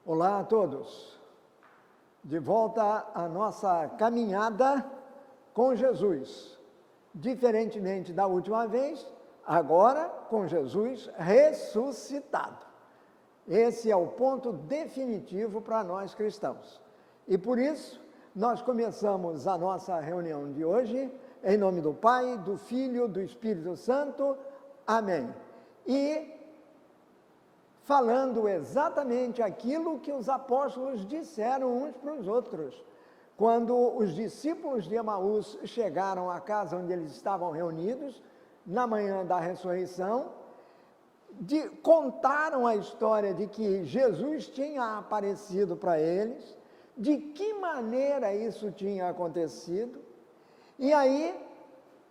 Olá a todos, de volta à nossa caminhada com Jesus. Diferentemente da última vez, agora com Jesus ressuscitado. Esse é o ponto definitivo para nós cristãos. E por isso, nós começamos a nossa reunião de hoje, em nome do Pai, do Filho, do Espírito Santo. Amém. E falando exatamente aquilo que os apóstolos disseram uns para os outros. Quando os discípulos de Emaús chegaram à casa onde eles estavam reunidos, na manhã da ressurreição, contaram a história de que Jesus tinha aparecido para eles, de que maneira isso tinha acontecido, e aí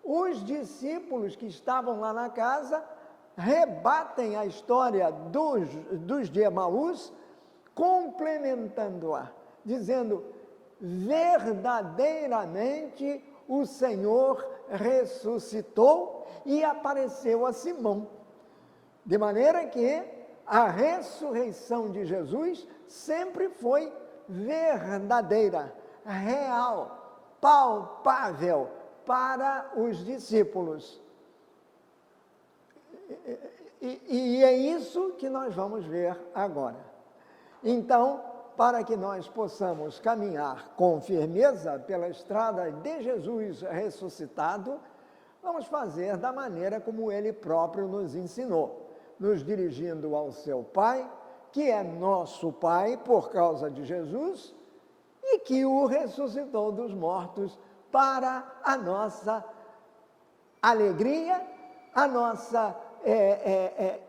os discípulos que estavam lá na casa rebatem a história dos de Emaús, complementando-a, dizendo: verdadeiramente o Senhor ressuscitou e apareceu a Simão. De maneira que a ressurreição de Jesus sempre foi verdadeira, real, palpável para os discípulos. E é isso que nós vamos ver agora. Então, para que nós possamos caminhar com firmeza pela estrada de Jesus ressuscitado, vamos fazer da maneira como ele próprio nos ensinou, nos dirigindo ao seu Pai, que é nosso Pai por causa de Jesus, e que o ressuscitou dos mortos para a nossa alegria, a nossa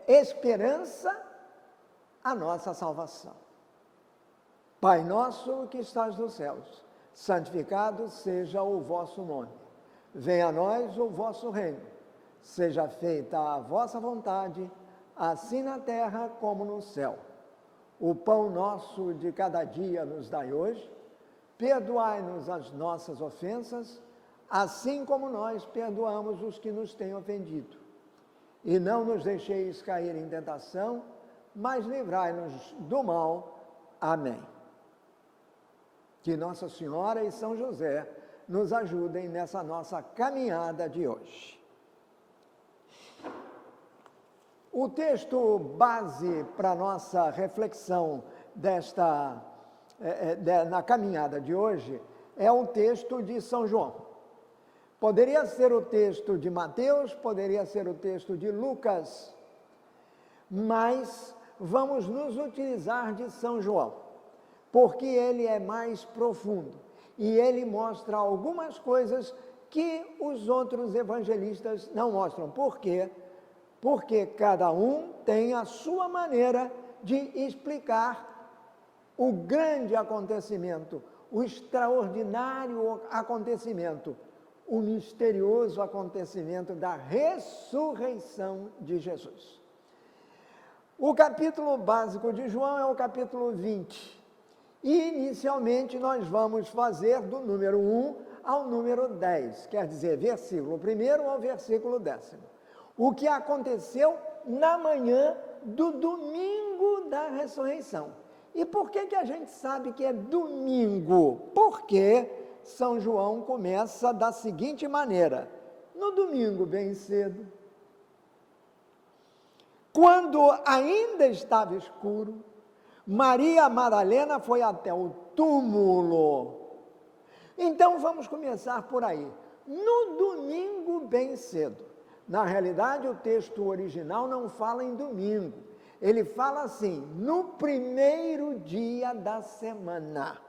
esperança, a nossa salvação. Pai nosso que estás nos céus, santificado seja o vosso nome. Venha a nós o vosso reino. Seja feita a vossa vontade, assim na terra como no céu. O pão nosso de cada dia nos dai hoje. Perdoai-nos as nossas ofensas, assim como nós perdoamos os que nos têm ofendido. E não nos deixeis cair em tentação, mas livrai-nos do mal. Amém. Que Nossa Senhora e São José nos ajudem nessa nossa caminhada de hoje. O texto base para a nossa reflexão na caminhada de hoje é um texto de São João. Poderia ser o texto de Mateus, poderia ser o texto de Lucas, mas vamos nos utilizar de São João, porque ele é mais profundo e ele mostra algumas coisas que os outros evangelistas não mostram. Por quê? Porque cada um tem a sua maneira de explicar o grande acontecimento, o extraordinário acontecimento, o misterioso acontecimento da ressurreição de Jesus. O capítulo básico de João é o capítulo 20. E, inicialmente, nós vamos fazer do número 1 ao número 10, quer dizer, versículo 1 ao versículo 10. O que aconteceu na manhã do domingo da ressurreição. E por que a gente sabe que é domingo? Porque São João começa da seguinte maneira: no domingo bem cedo, quando ainda estava escuro, Maria Madalena foi até o túmulo. Então vamos começar por aí. No domingo bem cedo. Na realidade, o texto original não fala em domingo. Ele fala assim: no primeiro dia da semana.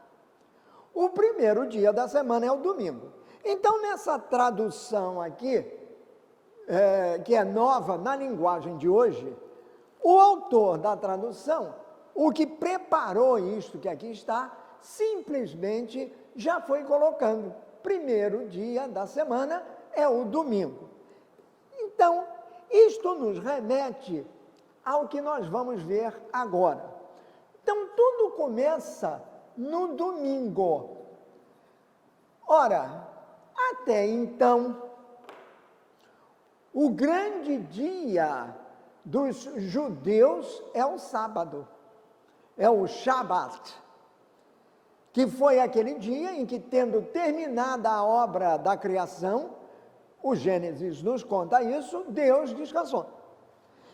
O primeiro dia da semana é o domingo. Então, nessa tradução aqui, que é nova na linguagem de hoje, o autor da tradução, o que preparou isto que aqui está, simplesmente já foi colocando: primeiro dia da semana é o domingo. Então, isto nos remete ao que nós vamos ver agora. Então, tudo começa no domingo. Ora, até então, o grande dia dos judeus é o sábado. é o Shabat, que foi aquele dia em que, tendo terminada a obra da criação, o Gênesis nos conta isso, Deus descansou.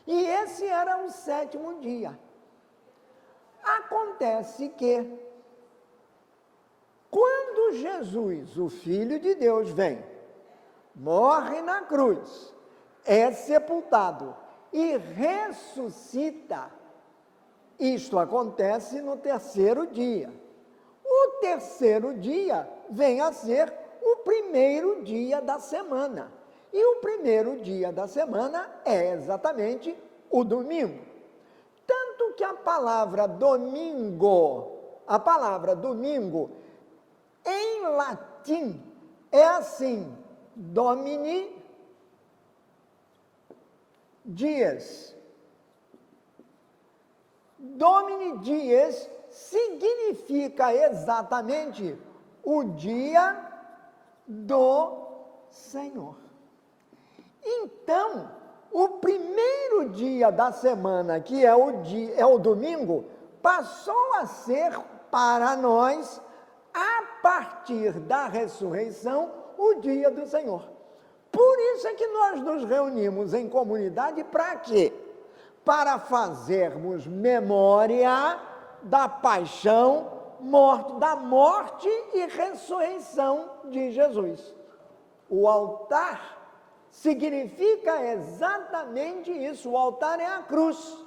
E esse era o 7º dia. Acontece que, quando Jesus, o Filho de Deus, vem, morre na cruz, é sepultado e ressuscita, isto acontece no 3º dia. O 3º dia vem a ser o primeiro dia da semana. E o primeiro dia da semana é exatamente o domingo. Tanto que a palavra domingo, em latim, é assim, Domini dies. Domini dies significa exatamente o dia do Senhor. Então, o primeiro dia da semana, que é o domingo, passou a ser para nós, a partir da ressurreição, o dia do Senhor. Por isso é que nós nos reunimos em comunidade para quê? Para fazermos memória da paixão, da morte e ressurreição de Jesus. O altar significa exatamente isso. O altar é a cruz.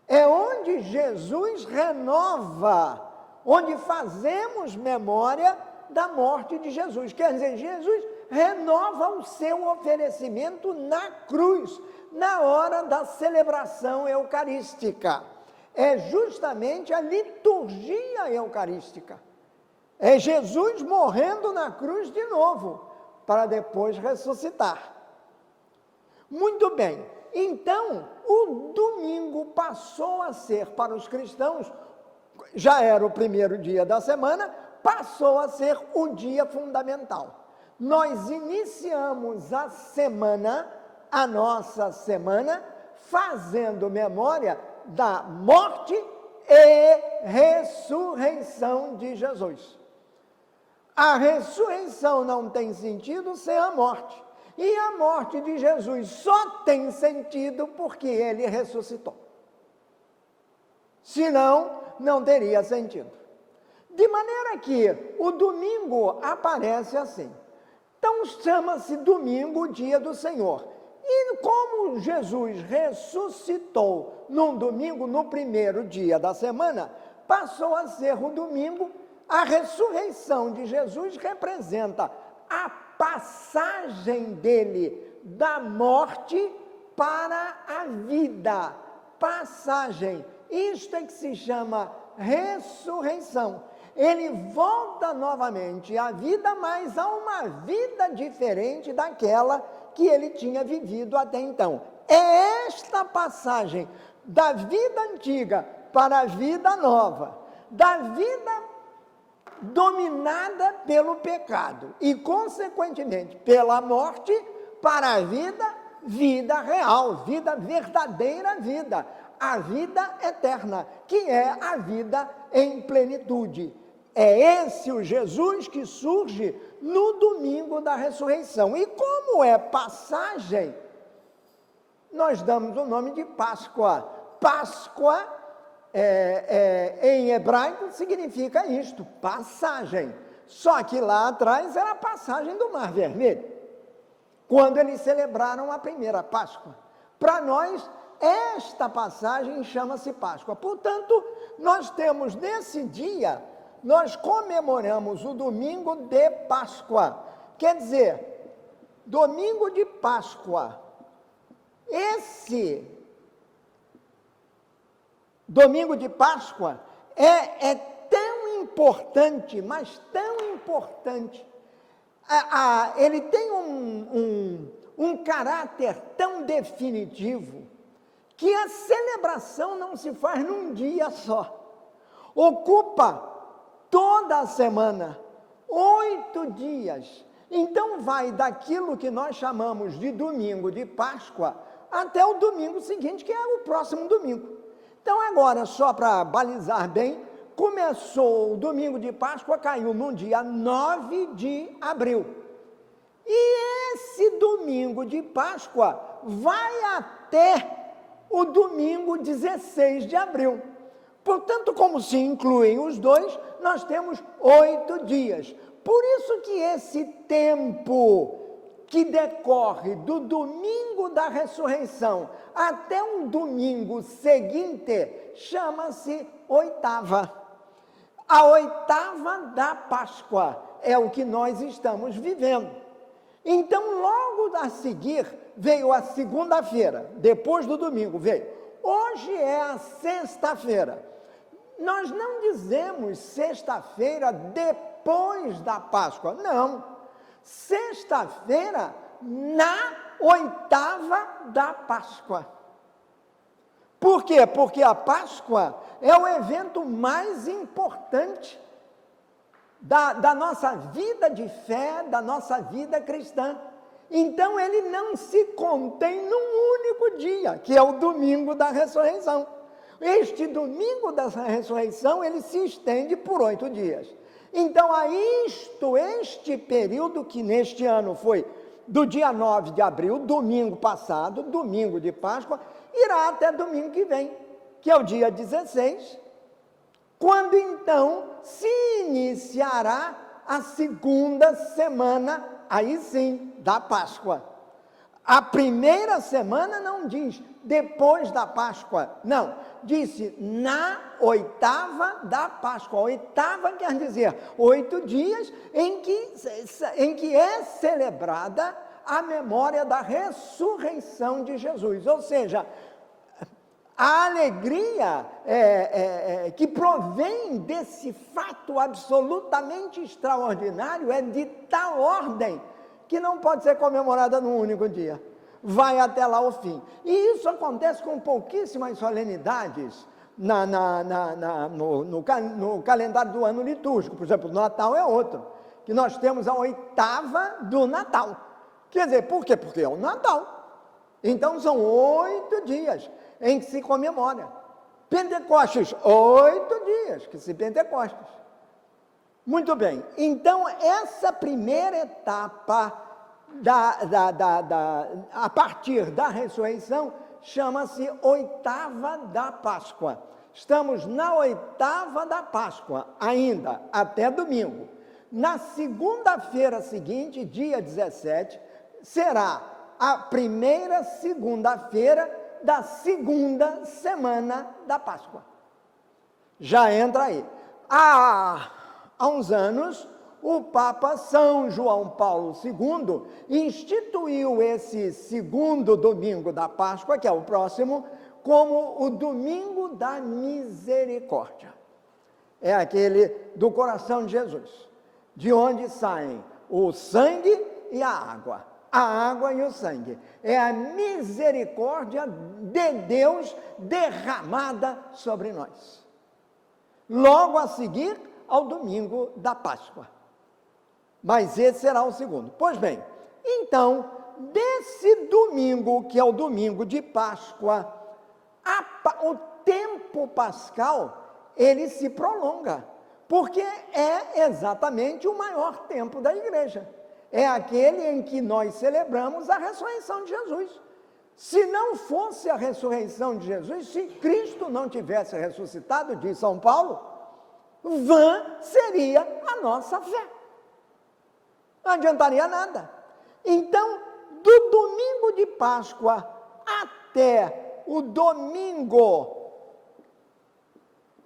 É onde Jesus renova, onde fazemos memória da morte de Jesus. Quer dizer, Jesus renova o seu oferecimento na cruz, na hora da celebração eucarística. É justamente a liturgia eucarística. É Jesus morrendo na cruz de novo, para depois ressuscitar. Muito bem, então o domingo passou a ser para os cristãos, já era o primeiro dia da semana, passou a ser o dia fundamental. Nós iniciamos a nossa semana, fazendo memória da morte e ressurreição de Jesus. A ressurreição não tem sentido sem a morte. E a morte de Jesus só tem sentido porque ele ressuscitou. Senão, não teria sentido. De maneira que o domingo aparece assim. Então, chama-se domingo o dia do Senhor. E como Jesus ressuscitou num domingo, no primeiro dia da semana, passou a ser o domingo. A ressurreição de Jesus representa a passagem dele da morte para a vida. Passagem. Isto é que se chama ressurreição. Ele volta novamente à vida, mas a uma vida diferente daquela que ele tinha vivido até então. É esta passagem da vida antiga para a vida nova, da vida dominada pelo pecado e, consequentemente, pela morte, para a vida real, verdadeira vida, a vida eterna, que é a vida em plenitude. É esse o Jesus que surge no domingo da ressurreição. E como é passagem, nós damos o nome de Páscoa. Páscoa, em hebraico, significa isto, passagem. Só que lá atrás era a passagem do Mar Vermelho, quando eles celebraram a primeira Páscoa. Para nós, esta passagem chama-se Páscoa. Portanto, nós temos nesse dia, nós comemoramos o domingo de Páscoa. Quer dizer, domingo de Páscoa. Esse domingo de Páscoa é tão importante, mas tão importante. Ele tem um caráter tão definitivo que a celebração não se faz num dia só. Ocupa toda a semana, 8 dias. Então vai daquilo que nós chamamos de domingo de Páscoa até o domingo seguinte, que é o próximo domingo. Então agora, só para balizar bem, começou o domingo de Páscoa, caiu no dia 9 de abril. E esse domingo de Páscoa vai até o domingo 16 de abril. Portanto, como se incluem os dois, nós temos 8 dias. Por isso que esse tempo que decorre do domingo da ressurreição até um domingo seguinte, chama-se oitava. A oitava da Páscoa é o que nós estamos vivendo. Então, logo a seguir, veio a segunda-feira, depois do domingo, veio. Hoje é a sexta-feira. Nós não dizemos sexta-feira depois da Páscoa, não. Sexta-feira na oitava da Páscoa. Por quê? Porque a Páscoa é o evento mais importante da nossa vida de fé, da nossa vida cristã. Então, ele não se contém num único dia, que é o domingo da ressurreição. Este domingo da ressurreição, ele se estende por 8 dias. Então, este período que neste ano foi do dia 9 de abril, domingo passado, domingo de Páscoa, irá até domingo que vem, que é o dia 16, quando então se iniciará a segunda semana, aí sim, da Páscoa. A primeira semana não diz depois da Páscoa, não, disse na oitava da Páscoa. Oitava quer dizer 8 dias em que é celebrada a memória da ressurreição de Jesus, ou seja, a alegria que provém desse fato absolutamente extraordinário é de tal ordem que não pode ser comemorada num único dia. Vai até lá o fim. E isso acontece com pouquíssimas solenidades no calendário do ano litúrgico. Por exemplo, o Natal é outro, que nós temos a oitava do Natal. Quer dizer, por quê? Porque é o Natal. Então, são 8 dias em que se comemora. Pentecostes, 8 dias que se Pentecostes. Muito bem, então essa primeira etapa a partir da ressurreição chama-se oitava da Páscoa. Estamos na oitava da Páscoa ainda, até domingo. Na segunda-feira seguinte, dia 17, será a primeira segunda-feira da segunda semana da Páscoa. Já entra aí. Há uns anos, o Papa São João Paulo II instituiu esse segundo domingo da Páscoa, que é o próximo, como o domingo da misericórdia. É aquele do coração de Jesus, de onde saem o sangue e a água e o sangue. É a misericórdia de Deus derramada sobre nós. Logo a seguir, ao domingo da Páscoa. Mas esse será o segundo. Pois bem, então, desse domingo, que é o domingo de Páscoa, o tempo pascal, ele se prolonga, porque é exatamente o maior tempo da igreja. É aquele em que nós celebramos a ressurreição de Jesus. Se não fosse a ressurreição de Jesus, se Cristo não tivesse ressuscitado, diz São Paulo, vã seria a nossa fé. Não adiantaria nada. Então, do domingo de Páscoa até o domingo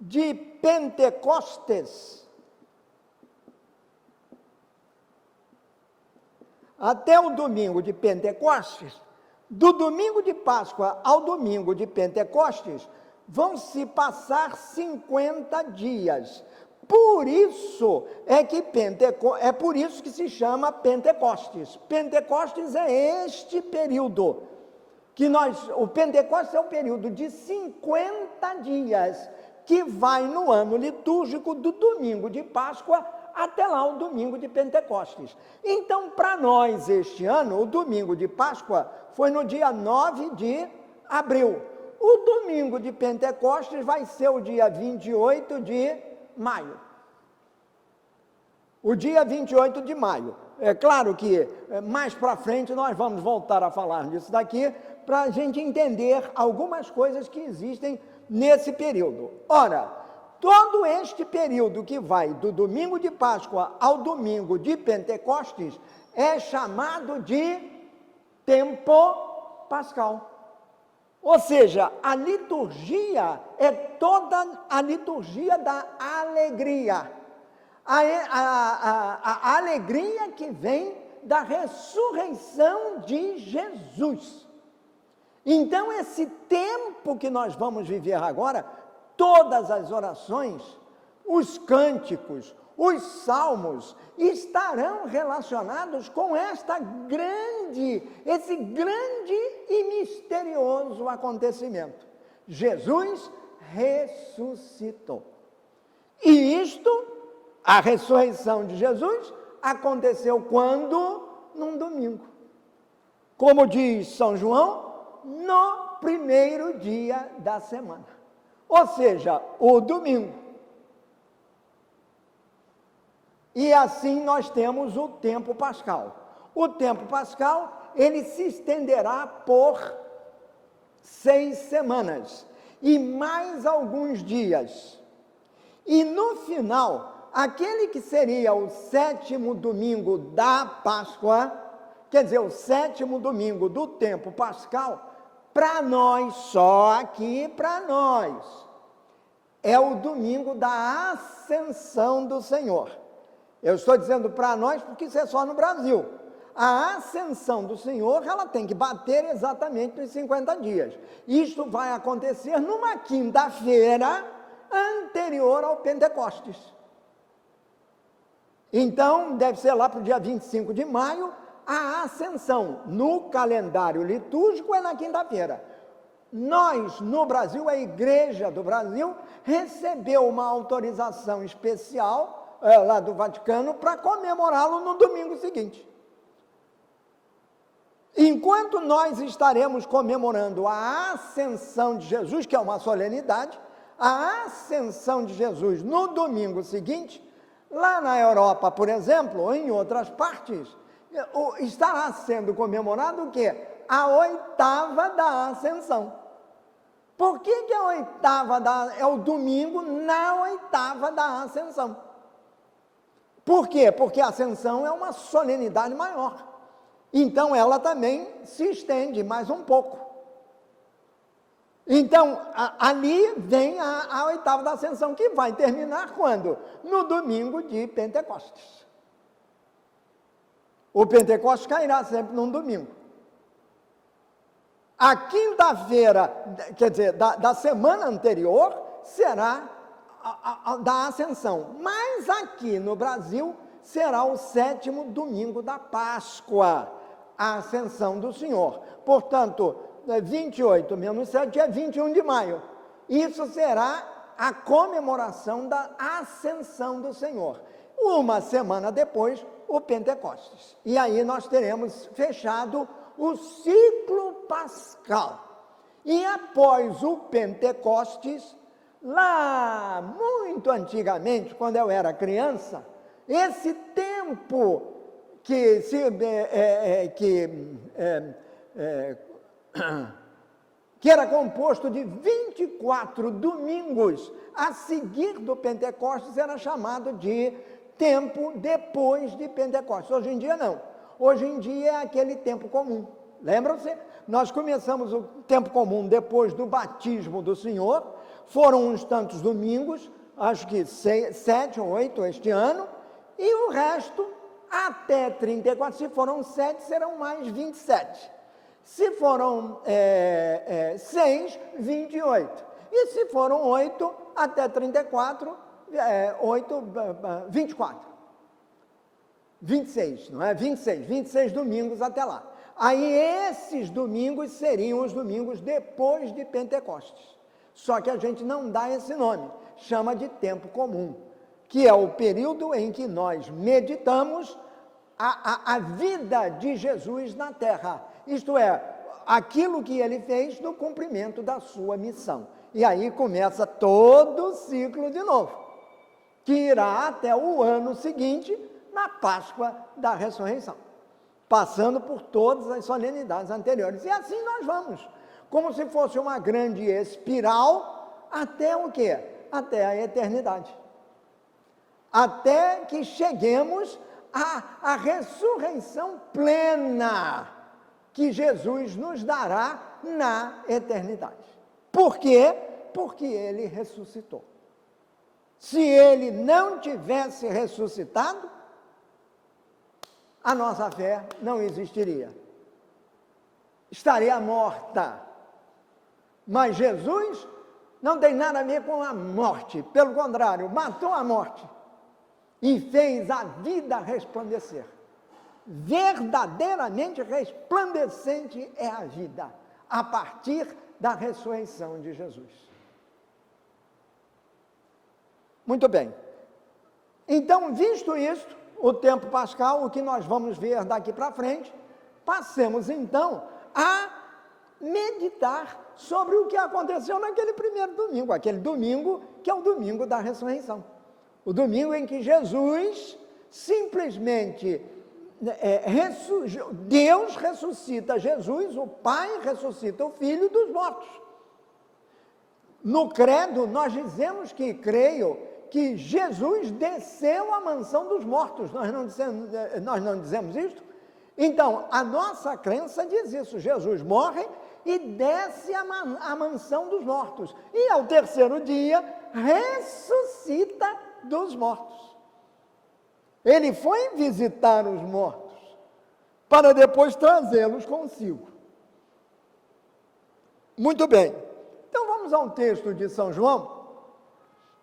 de Pentecostes, até o domingo de Pentecostes, do domingo de Páscoa ao domingo de Pentecostes, vão se passar 50 dias. Por isso é por isso que se chama Pentecostes. Pentecostes é este período o Pentecostes é o período de 50 dias que vai no ano litúrgico do domingo de Páscoa até lá o domingo de Pentecostes. Então, para nós este ano, o domingo de Páscoa foi no dia 9 de abril. o domingo de Pentecostes vai ser o dia 28 de maio. O dia 28 de maio. É claro que mais para frente nós vamos voltar a falar disso daqui, para a gente entender algumas coisas que existem nesse período. Ora, todo este período que vai do domingo de Páscoa ao domingo de Pentecostes é chamado de tempo pascal. Ou seja, a liturgia é toda a liturgia da alegria. A alegria que vem da ressurreição de Jesus. Então, esse tempo que nós vamos viver agora, todas as orações, os cânticos, os salmos, estarão relacionados com esse grande e misterioso acontecimento. Jesus ressuscitou. E isto, a ressurreição de Jesus, aconteceu quando? Num domingo. Como diz São João, no primeiro dia da semana. Ou seja, o domingo. E assim nós temos o tempo pascal. O tempo pascal, ele se estenderá por 6 semanas e mais alguns dias. E no final, aquele que seria o 7º domingo da Páscoa, quer dizer, o 7º domingo do tempo pascal, para nós, só aqui para nós, é o domingo da Ascensão do Senhor. Eu estou dizendo para nós porque isso é só no Brasil. A Ascensão do Senhor, ela tem que bater exatamente nos 50 dias. Isto vai acontecer numa quinta-feira anterior ao Pentecostes. Então, deve ser lá para o dia 25 de maio, a Ascensão. No calendário litúrgico é na quinta-feira. Nós, no Brasil, a Igreja do Brasil, recebeu uma autorização especial lá do Vaticano para comemorá-lo no domingo seguinte. Enquanto nós estaremos comemorando a Ascensão de Jesus, que é uma solenidade, a Ascensão de Jesus no domingo seguinte, lá na Europa, por exemplo, ou em outras partes, estará sendo comemorado o quê? A 8ª da Ascensão. Por que a 8ª é o domingo na 8ª da Ascensão? Por quê? Porque a Ascensão é uma solenidade maior. Então, ela também se estende mais um pouco. Então, ali vem a 8ª da Ascensão, que vai terminar quando? No domingo de Pentecostes. O Pentecostes cairá sempre num domingo. A quinta-feira, quer dizer, da semana anterior, será da Ascensão. Mas aqui no Brasil, será o 7º domingo da Páscoa, a Ascensão do Senhor. Portanto, 28 menos 7 é 21 de maio. Isso será a comemoração da Ascensão do Senhor. Uma semana depois, o Pentecostes. E aí nós teremos fechado o ciclo pascal. E após o Pentecostes, lá muito antigamente, quando eu era criança, esse tempo que era composto de 24 domingos a seguir do Pentecostes era chamado de tempo depois de Pentecostes. Hoje em dia não. Hoje em dia é aquele tempo comum. Lembram-se? Nós começamos o tempo comum depois do batismo do Senhor. Foram uns tantos domingos, acho que 7 ou 8 este ano, e o resto até 34. Se foram 7, serão mais 27. Se foram 6, 28. E se foram 8, até 34, 24. 26, não é? 26 domingos até lá. Aí esses domingos seriam os domingos depois de Pentecostes. Só que a gente não dá esse nome, chama de tempo comum, que é o período em que nós meditamos a vida de Jesus na terra. Isto é, aquilo que ele fez no cumprimento da sua missão. E aí começa todo o ciclo de novo, que irá até o ano seguinte, na Páscoa da Ressurreição, passando por todas as solenidades anteriores. E assim nós vamos, como se fosse uma grande espiral, até o quê? Até a eternidade. Até que cheguemos à ressurreição plena que Jesus nos dará na eternidade. Por quê? Porque ele ressuscitou. Se ele não tivesse ressuscitado, a nossa fé não existiria. Estaria morta. Mas Jesus não tem nada a ver com a morte. Pelo contrário, matou a morte e fez a vida resplandecer. Verdadeiramente resplandecente é a vida, a partir da ressurreição de Jesus. Muito bem. Então, visto isto, o tempo pascal, o que nós vamos ver daqui para frente, passemos então a meditar sobre o que aconteceu naquele primeiro domingo, aquele domingo que é o domingo da ressurreição. O domingo em que Jesus simplesmente, Deus ressuscita Jesus, o Pai ressuscita o Filho dos mortos. No credo, nós dizemos que creio que Jesus desceu à mansão dos mortos. Nós não dizemos isto? Então, a nossa crença diz isso. Jesus morre e desce à mansão dos mortos. E ao terceiro dia, ressuscita dos mortos. Ele foi visitar os mortos para depois trazê-los consigo. Muito bem. Então vamos ao texto de São João,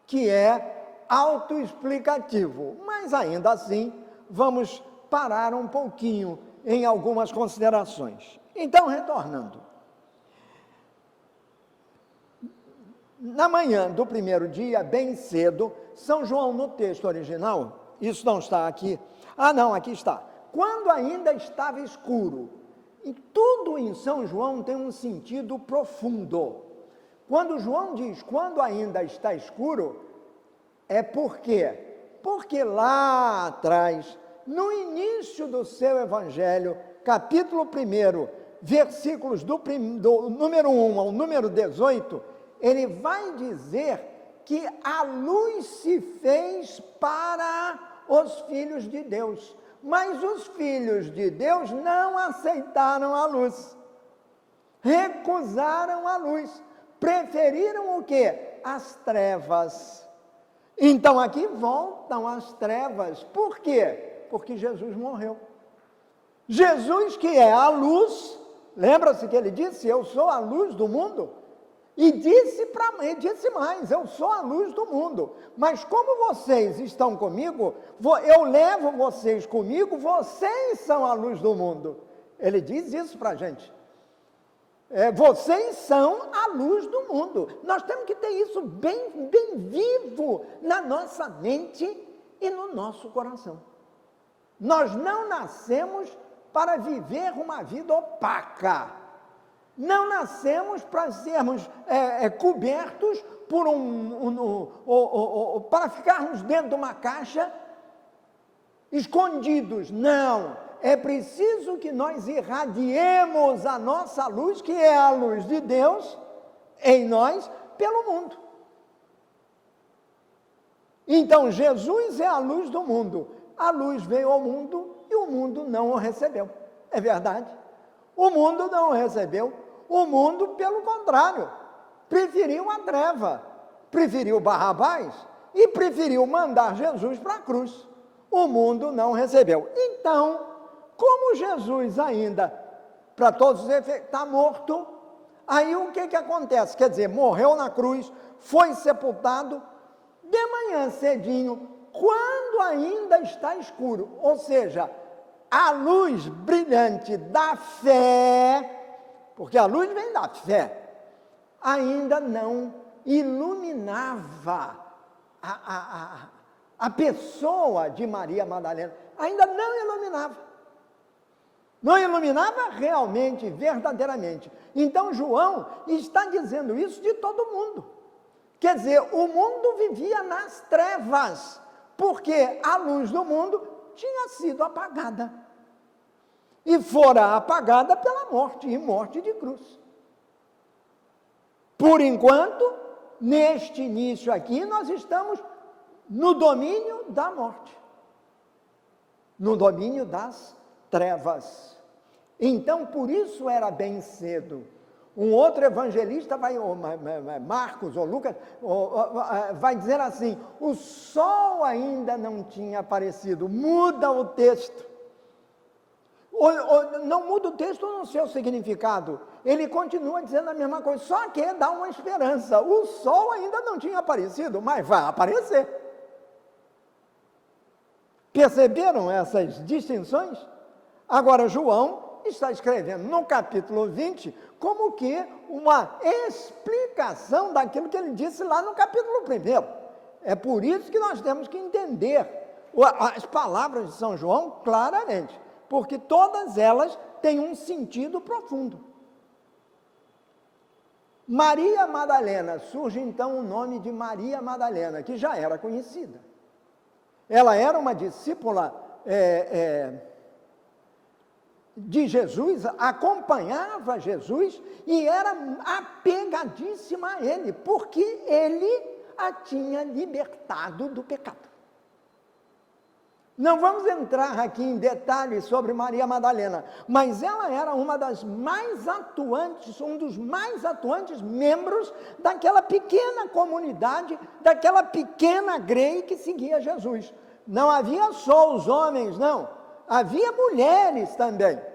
que é autoexplicativo, mas ainda assim vamos parar um pouquinho em algumas considerações. Então, retornando. Na manhã do primeiro dia, bem cedo, São João, no texto original, isso não está aqui, não, aqui está. Quando ainda estava escuro, e tudo em São João tem um sentido profundo. Quando João diz, quando ainda está escuro, é por quê? Porque lá atrás, no início do seu evangelho, capítulo 1, versículos do número 1 ao número 18, ele vai dizer que a luz se fez para os filhos de Deus, mas os filhos de Deus não aceitaram a luz, recusaram a luz, preferiram o quê? As trevas. Então aqui voltam as trevas. Por quê? Porque Jesus morreu. Jesus, que é a luz, lembra-se que ele disse, eu sou a luz do mundo? E disse mais, eu sou a luz do mundo, mas como vocês estão comigo, eu levo vocês comigo, vocês são a luz do mundo. Ele diz isso para a gente. Vocês são a luz do mundo. Nós temos que ter isso bem vivo na nossa mente e no nosso coração. Nós não nascemos para viver uma vida opaca. Não nascemos para sermos cobertos por para ficarmos dentro de uma caixa escondidos. Não, é preciso que nós irradiemos a nossa luz, que é a luz de Deus, em nós, pelo mundo. Então, Jesus é a luz do mundo. A luz veio ao mundo e o mundo não o recebeu. É verdade? O mundo não o recebeu. O mundo, pelo contrário, preferiu a treva, preferiu Barrabás e preferiu mandar Jesus para a cruz. O mundo não recebeu. Então, como Jesus ainda, para todos os efeitos, está morto, aí o que acontece? Quer dizer, morreu na cruz, foi sepultado, de manhã cedinho, quando ainda está escuro, ou seja, a luz brilhante da fé, porque a luz vem da fé, ainda não iluminava a pessoa de Maria Madalena, ainda não iluminava. Não iluminava realmente, verdadeiramente. Então João está dizendo isso de todo mundo. Quer dizer, o mundo vivia nas trevas, porque a luz do mundo tinha sido apagada. E fora apagada pela morte, e morte de cruz. Por enquanto, neste início aqui, nós estamos no domínio da morte, no domínio das trevas. Então, por isso era bem cedo. Um outro evangelista, Marcos ou Lucas, vai dizer assim, o sol ainda não tinha aparecido. Muda o texto. Não muda o texto no seu significado. Ele continua dizendo a mesma coisa, só que dá uma esperança. O sol ainda não tinha aparecido, mas vai aparecer. Perceberam essas distinções? Agora, João está escrevendo no capítulo 20 como que uma explicação daquilo que ele disse lá no capítulo 1. É por isso que nós temos que entender as palavras de São João claramente, porque todas elas têm um sentido profundo. Maria Madalena, surge então o nome de Maria Madalena, que já era conhecida. Ela era uma discípula de Jesus, acompanhava Jesus e era apegadíssima a ele, porque ele a tinha libertado do pecado. Não vamos entrar aqui em detalhes sobre Maria Madalena, mas ela era uma das mais atuantes, um dos mais atuantes membros daquela pequena comunidade, daquela pequena grei que seguia Jesus. Não havia só os homens, não. Havia mulheres também.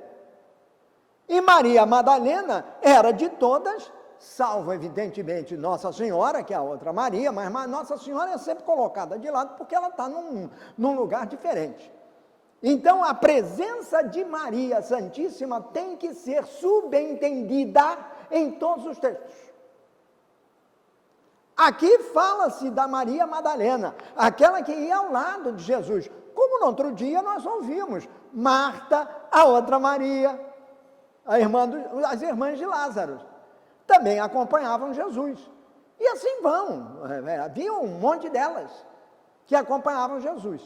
E Maria Madalena era de todas, salvo evidentemente Nossa Senhora, que é a outra Maria, mas Nossa Senhora é sempre colocada de lado porque ela está num lugar diferente. Então a presença de Maria Santíssima tem que ser subentendida em todos os textos. Aqui fala-se da Maria Madalena, aquela que ia ao lado de Jesus, como no outro dia nós ouvimos, Marta, a outra Maria, as irmãs de Lázaro, também acompanhavam Jesus. E assim vão, havia um monte delas que acompanhavam Jesus.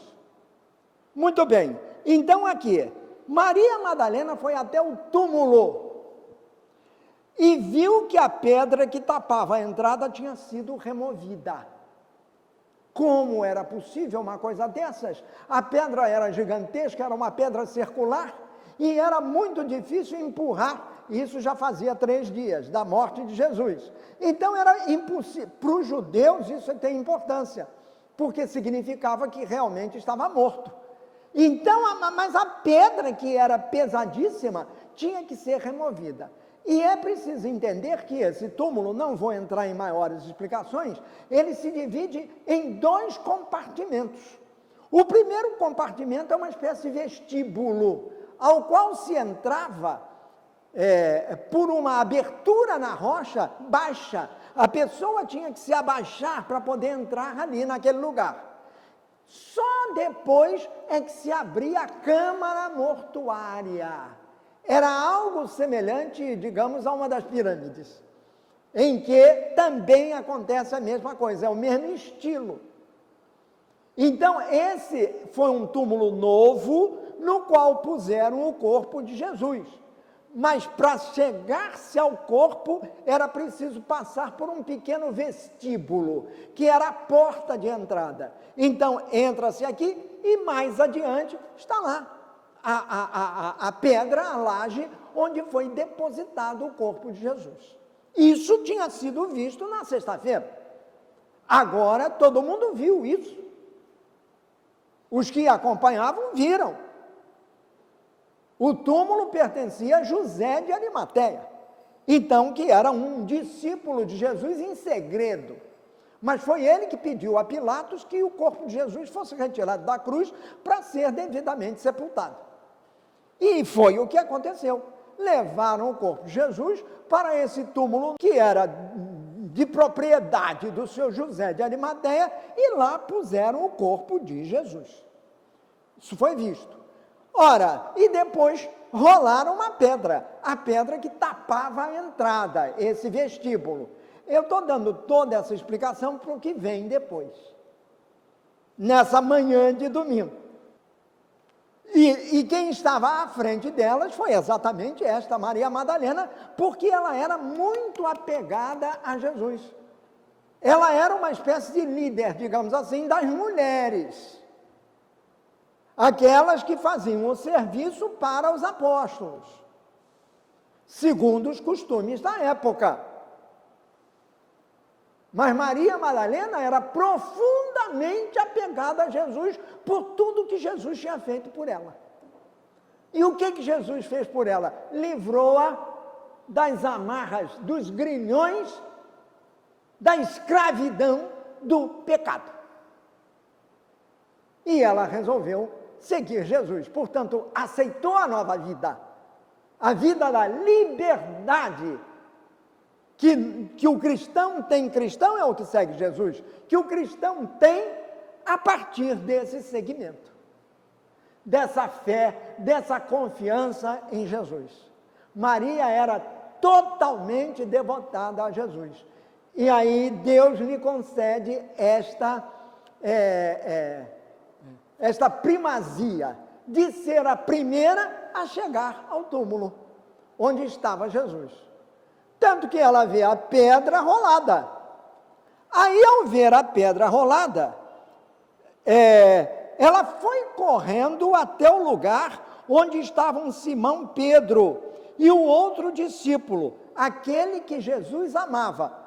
Muito bem, então aqui, Maria Madalena foi até o túmulo e viu que a pedra que tapava a entrada tinha sido removida. Como era possível uma coisa dessas? A pedra era gigantesca, era uma pedra circular, e era muito difícil empurrar, isso já fazia 3 dias da morte de Jesus. Então era impossível, para os judeus isso tem importância, porque significava que realmente estava morto. Então, mas a pedra que era pesadíssima, tinha que ser removida. E é preciso entender que esse túmulo, não vou entrar em maiores explicações, ele se divide em 2 compartimentos. O primeiro compartimento é uma espécie de vestíbulo, ao qual se entrava por uma abertura na rocha baixa. A pessoa tinha que se abaixar para poder entrar ali naquele lugar. Só depois é que se abria a câmara mortuária. Era algo semelhante, digamos, a uma das pirâmides, em que também acontece a mesma coisa, é o mesmo estilo. Então, esse foi um túmulo novo, no qual puseram o corpo de Jesus. Mas para chegar-se ao corpo, era preciso passar por um pequeno vestíbulo, que era a porta de entrada. Então, entra-se aqui e mais adiante está lá a pedra, a laje, onde foi depositado o corpo de Jesus. Isso tinha sido visto na sexta-feira. Agora todo mundo viu isso. Os que acompanhavam viram. O túmulo pertencia a José de Arimateia, então que era um discípulo de Jesus em segredo. Mas foi ele que pediu a Pilatos que o corpo de Jesus fosse retirado da cruz para ser devidamente sepultado. E foi o que aconteceu. Levaram o corpo de Jesus para esse túmulo que era de propriedade do seu José de Arimateia e lá puseram o corpo de Jesus. Isso foi visto. Ora, e depois rolaram uma pedra, a pedra que tapava a entrada, esse vestíbulo. Eu estou dando toda essa explicação para o que vem depois, nessa manhã de domingo. E quem estava à frente delas foi exatamente esta Maria Madalena, porque ela era muito apegada a Jesus. Ela era uma espécie de líder, digamos assim, das mulheres. Aquelas que faziam o serviço para os apóstolos, segundo os costumes da época. Mas Maria Madalena era profundamente apegada a Jesus por tudo que Jesus tinha feito por ela. E o que Jesus fez por ela? Livrou-a das amarras, dos grilhões, da escravidão do pecado. E ela resolveu seguir Jesus, portanto, aceitou a nova vida, a vida da liberdade, que o cristão tem. Cristão é o que segue Jesus, que o cristão tem a partir desse segmento, dessa fé, dessa confiança em Jesus. Maria era totalmente devotada a Jesus, e aí Deus lhe concede esta primazia de ser a primeira a chegar ao túmulo onde estava Jesus. Tanto que ela vê a pedra rolada. Aí, ao ver a pedra rolada, ela foi correndo até o lugar onde estavam Simão Pedro e o outro discípulo, aquele que Jesus amava,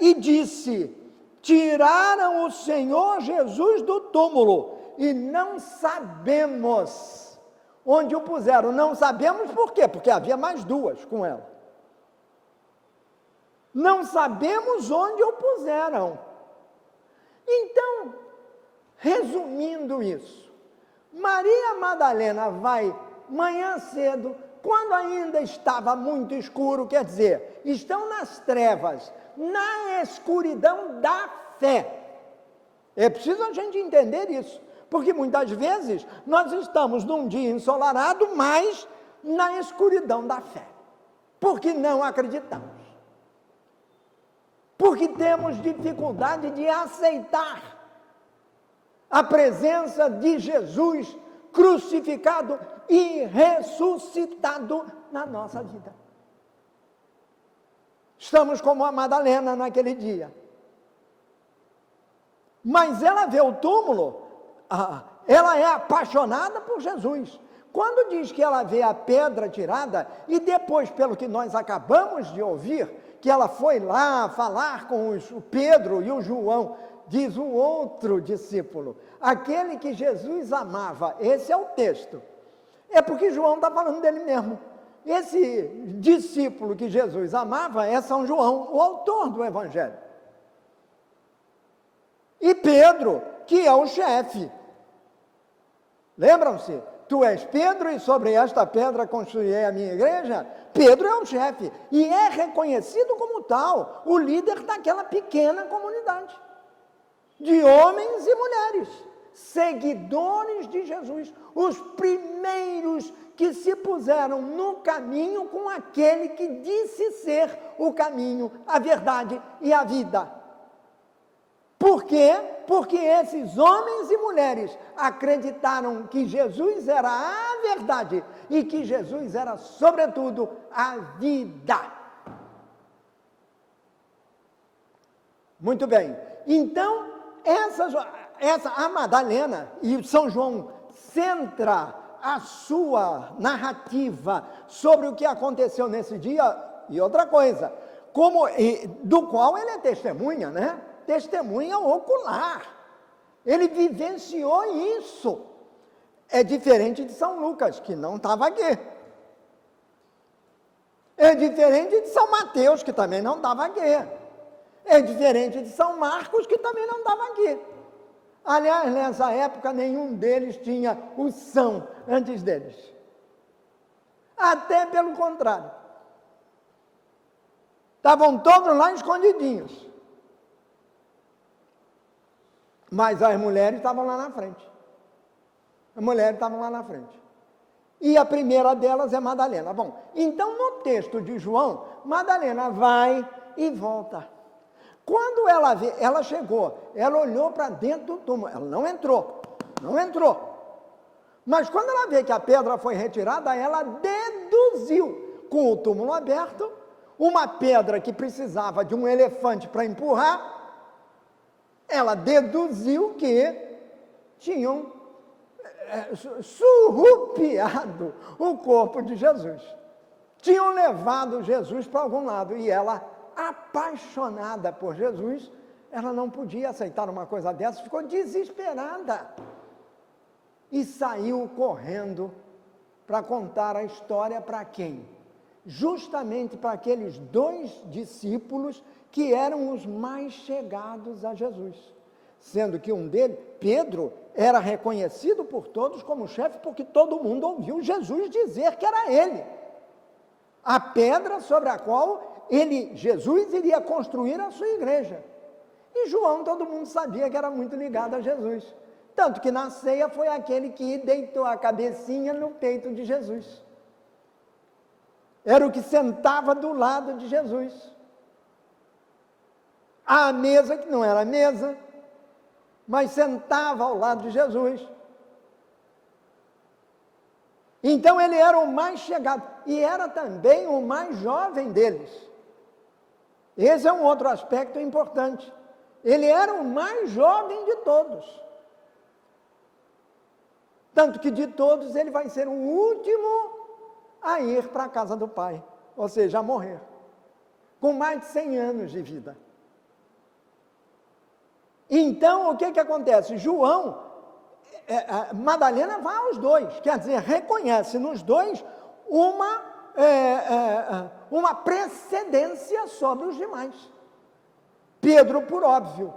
e disse: tiraram o Senhor Jesus do túmulo e não sabemos onde o puseram. Não sabemos por quê? Porque havia mais duas com ela. Não sabemos onde o puseram. Então, resumindo isso, Maria Madalena vai manhã cedo, quando ainda estava muito escuro, quer dizer, estão nas trevas, na escuridão da fé. É preciso a gente entender isso, porque muitas vezes nós estamos num dia ensolarado, mas na escuridão da fé, porque não acreditamos, porque temos dificuldade de aceitar a presença de Jesus crucificado e ressuscitado na nossa vida. Estamos como a Madalena naquele dia. Mas ela vê o túmulo, ela é apaixonada por Jesus. Quando diz que ela vê a pedra tirada, e depois, pelo que nós acabamos de ouvir, que ela foi lá falar com o Pedro e o João, diz o outro discípulo, aquele que Jesus amava, esse é o texto. É porque João está falando dele mesmo. Esse discípulo que Jesus amava é São João, o autor do Evangelho. E Pedro, que é o chefe. Lembram-se? Tu és Pedro e sobre esta pedra construirei a minha igreja. Pedro é o chefe e é reconhecido como tal, o líder daquela pequena comunidade de homens e mulheres, seguidores de Jesus, os primeiros que se puseram no caminho com aquele que disse ser o caminho, a verdade e a vida. Por quê? Porque esses homens e mulheres acreditaram que Jesus era a verdade e que Jesus era, sobretudo, a vida. Muito bem. Então, a Madalena, e São João centra a sua narrativa sobre o que aconteceu nesse dia, e outra coisa, do qual ele é testemunha, né? Testemunha ocular. Ele vivenciou isso. É diferente de São Lucas, que não estava aqui. É diferente de São Mateus, que também não estava aqui. É diferente de São Marcos, que também não estava aqui. Aliás, nessa época, nenhum deles tinha o São antes deles. Até pelo contrário. Estavam todos lá escondidinhos. Mas as mulheres estavam lá na frente. As mulheres estavam lá na frente. E a primeira delas é Madalena. Bom, então no texto de João, Madalena vai e volta. Quando ela chegou, ela olhou para dentro do túmulo, ela não entrou. Mas quando ela vê que a pedra foi retirada, ela deduziu, com o túmulo aberto, uma pedra que precisava de um elefante para empurrar, ela deduziu que tinham surrupiado o corpo de Jesus. Tinham levado Jesus para algum lado e ela, apaixonada por Jesus, ela não podia aceitar uma coisa dessa, ficou desesperada e saiu correndo para contar a história para quem? Justamente para aqueles 2 discípulos que eram os mais chegados a Jesus, sendo que um deles, Pedro, era reconhecido por todos como chefe, porque todo mundo ouviu Jesus dizer que era ele, a pedra sobre a qual Jesus iria construir a sua igreja. E João, todo mundo sabia que era muito ligado a Jesus, tanto que na ceia foi aquele que deitou a cabecinha no peito de Jesus, era o que sentava do lado de Jesus, à mesa, que não era mesa, mas sentava ao lado de Jesus. Então ele era o mais chegado, e era também o mais jovem deles. Esse é um outro aspecto importante. Ele era o mais jovem de todos. Tanto que de todos ele vai ser o último a ir para a casa do Pai, ou seja, a morrer, com mais de 100 anos de vida. Então, o que acontece? Madalena vai aos 2, quer dizer, reconhece nos 2 uma precedência sobre os demais. Pedro, por óbvio,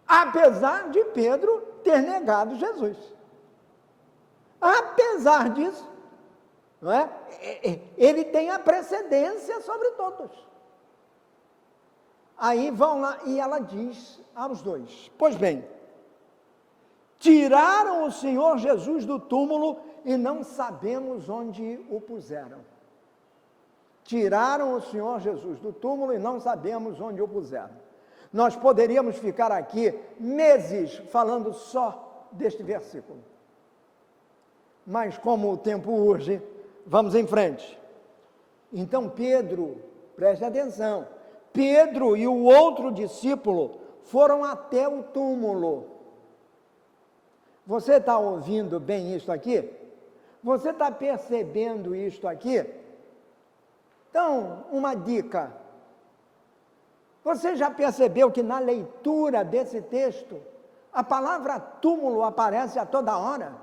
apesar de Pedro ter negado Jesus. Apesar disso, não é? Ele tem a precedência sobre todos. Aí vão lá e ela diz aos 2, pois bem, tiraram o Senhor Jesus do túmulo e não sabemos onde o puseram. Tiraram o Senhor Jesus do túmulo e não sabemos onde o puseram. Nós poderíamos ficar aqui meses falando só deste versículo. Mas como o tempo urge, vamos em frente. Então Pedro, preste atenção, Pedro e o outro discípulo foram até o túmulo. Você está ouvindo bem isto aqui? Você está percebendo isto aqui? Então, uma dica. Você já percebeu que na leitura desse texto, a palavra túmulo aparece a toda hora?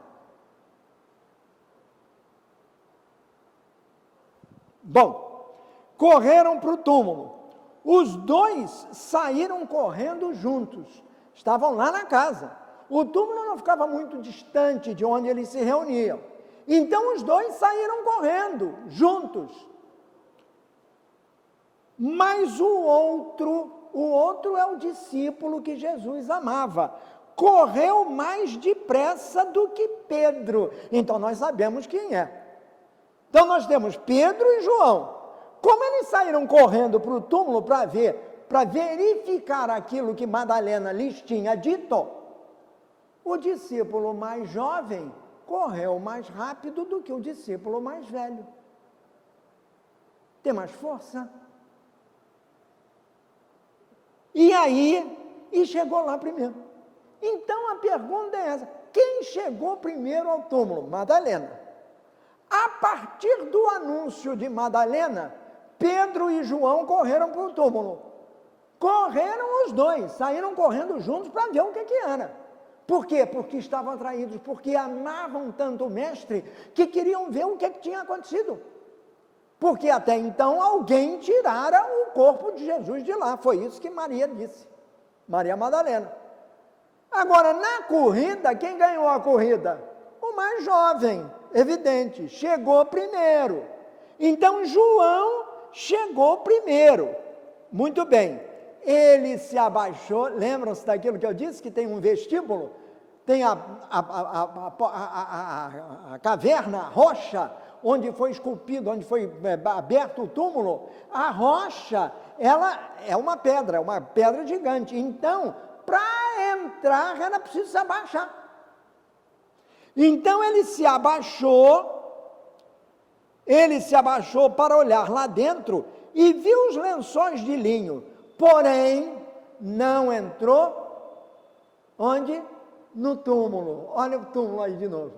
Bom, correram para o túmulo. Os 2 saíram correndo juntos. Estavam lá na casa. O túmulo não ficava muito distante de onde eles se reuniam. Então os 2 saíram correndo juntos. Mas o outro é o discípulo que Jesus amava. Correu mais depressa do que Pedro. Então nós sabemos quem é. Então nós temos Pedro e João. Como eles saíram correndo para o túmulo para verificar aquilo que Madalena lhes tinha dito, o discípulo mais jovem correu mais rápido do que o discípulo mais velho. Tem mais força. E chegou lá primeiro. Então a pergunta é essa: quem chegou primeiro ao túmulo? Madalena. A partir do anúncio de Madalena, Pedro e João correram para o túmulo. Correram os 2, saíram correndo juntos para ver o que era. Por quê? Porque estavam atraídos, porque amavam tanto o mestre, que queriam ver o que tinha acontecido. Porque até então alguém tirara o corpo de Jesus de lá. Foi isso que Maria disse, Maria Madalena. Agora, na corrida, quem ganhou a corrida? O mais jovem, evidente, chegou primeiro. Então, João chegou primeiro. Muito bem, ele se abaixou, lembram-se daquilo que eu disse, que tem um vestíbulo? tem a caverna, a rocha, onde foi esculpido, onde foi aberto o túmulo. A rocha, ela é uma pedra gigante. Então, para entrar, era preciso se abaixar. Então ele se abaixou para olhar lá dentro e viu os lençóis de linho, porém não entrou. Onde? No túmulo. Olha o túmulo aí de novo.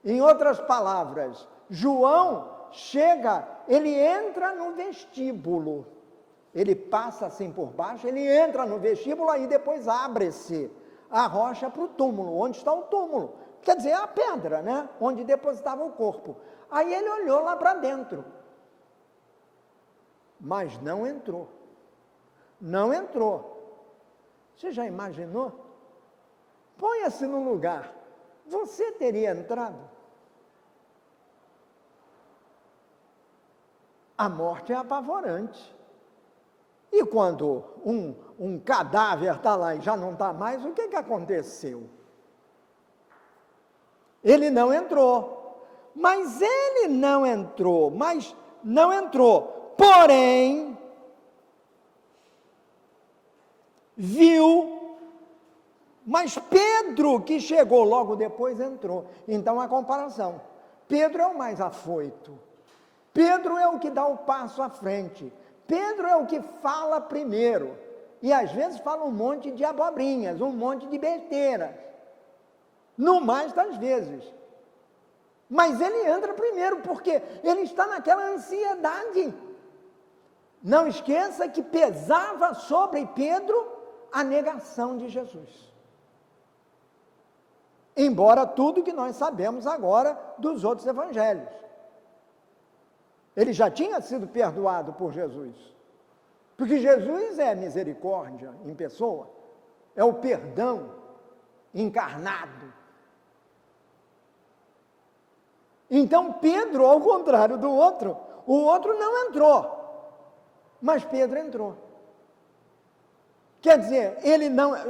Em outras palavras, João chega, ele entra no vestíbulo, ele passa assim por baixo, ele entra no vestíbulo, aí depois abre-se a rocha para o túmulo. Onde está o túmulo? Quer dizer, a pedra, né? Onde depositava o corpo. Aí ele olhou lá para dentro, mas não entrou. Não entrou. Você já imaginou? Ponha-se no lugar. Você teria entrado? A morte é apavorante. E quando um cadáver está lá e já não está mais, o que aconteceu? Ele não entrou. Mas ele não entrou, porém, viu, mas Pedro, que chegou logo depois, entrou. Então, a comparação, Pedro é o mais afoito, Pedro é o que dá o passo à frente, Pedro é o que fala primeiro, e às vezes fala um monte de abobrinhas, um monte de besteiras, no mais das vezes. Mas ele entra primeiro, porque ele está naquela ansiedade. Não esqueça que pesava sobre Pedro a negação de Jesus. Embora tudo que nós sabemos agora dos outros evangelhos. Ele já tinha sido perdoado por Jesus. Porque Jesus é misericórdia em pessoa, é o perdão encarnado. Então Pedro, ao contrário do outro, o outro não entrou, mas Pedro entrou. Quer dizer,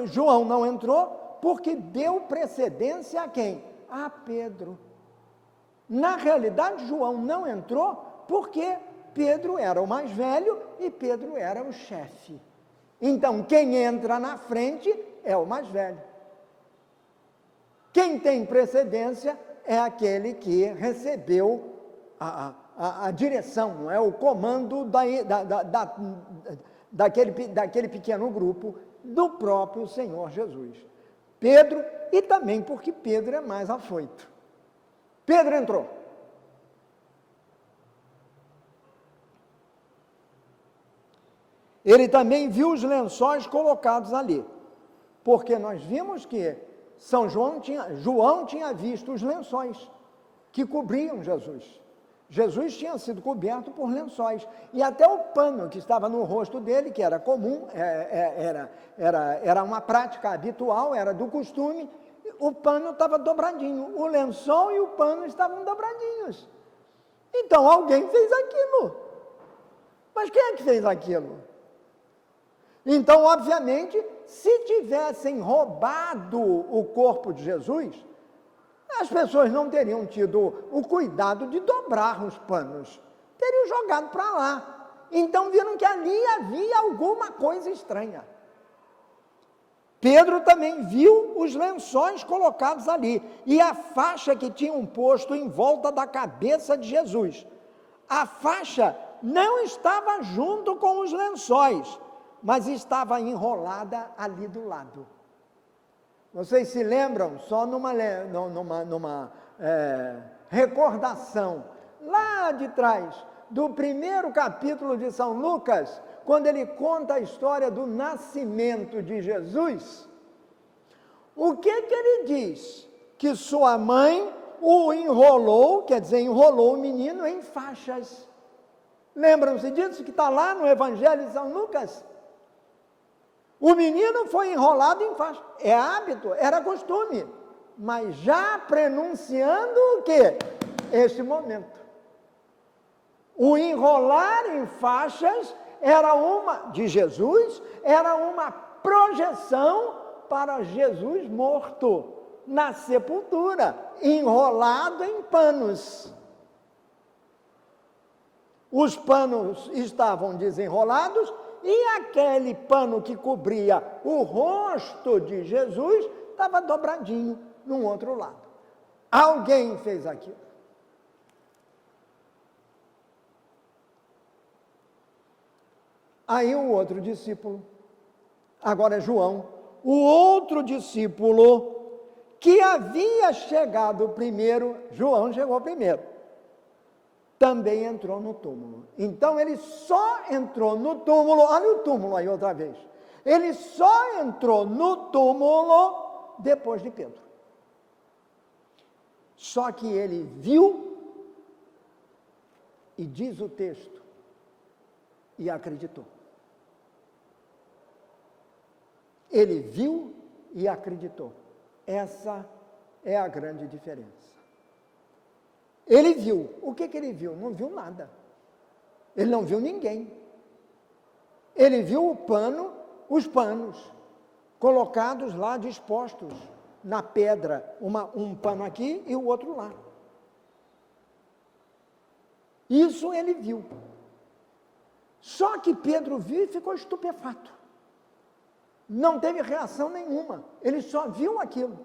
João não entrou porque deu precedência a quem? A Pedro. Na realidade, João não entrou porque Pedro era o mais velho e Pedro era o chefe. Então, quem entra na frente é o mais velho. Quem tem precedência é aquele que recebeu a direção, não é? O comando daquele pequeno grupo do próprio Senhor Jesus. Pedro, e também porque Pedro é mais afoito. Pedro entrou. Ele também viu os lençóis colocados ali, porque nós vimos que João tinha visto os lençóis que cobriam Jesus. Jesus tinha sido coberto por lençóis, e até o pano que estava no rosto dele, que era comum, era uma prática habitual, era do costume, o pano estava dobradinho, o lençol e o pano estavam dobradinhos. Então alguém fez aquilo. Mas quem é que fez aquilo? Então, obviamente, se tivessem roubado o corpo de Jesus, as pessoas não teriam tido o cuidado de dobrar os panos, teriam jogado para lá. Então viram que ali havia alguma coisa estranha. Pedro também viu os lençóis colocados ali e a faixa que tinham posto em volta da cabeça de Jesus. A faixa não estava junto com os lençóis, mas estava enrolada ali do lado. Vocês se lembram, só numa recordação, lá de trás, do primeiro capítulo de São Lucas, quando ele conta a história do nascimento de Jesus, o que ele diz? Que sua mãe o enrolou, quer dizer, enrolou o menino em faixas. Lembram-se disso que está lá no Evangelho de São Lucas? O menino foi enrolado em faixa. É hábito, era costume, mas já prenunciando o quê? Este momento. O enrolar em faixas de Jesus, era uma projeção para Jesus morto na sepultura, enrolado em panos. Os panos estavam desenrolados e aquele pano que cobria o rosto de Jesus estava dobradinho num outro lado. Alguém fez aquilo. Aí o outro discípulo, agora é João, o outro discípulo que havia chegado primeiro, João chegou primeiro, também entrou no túmulo. Então ele só entrou no túmulo, olha o túmulo aí outra vez, ele só entrou no túmulo depois de Pedro. Só que ele viu, e diz o texto, e acreditou. Ele viu e acreditou. Essa é a grande diferença. Ele viu. O que ele viu? Não viu nada. Ele não viu ninguém. Ele viu o pano, os panos, colocados lá, dispostos na pedra. Um pano aqui e o outro lá. Isso ele viu. Só que Pedro viu e ficou estupefato. Não teve reação nenhuma. Ele só viu aquilo.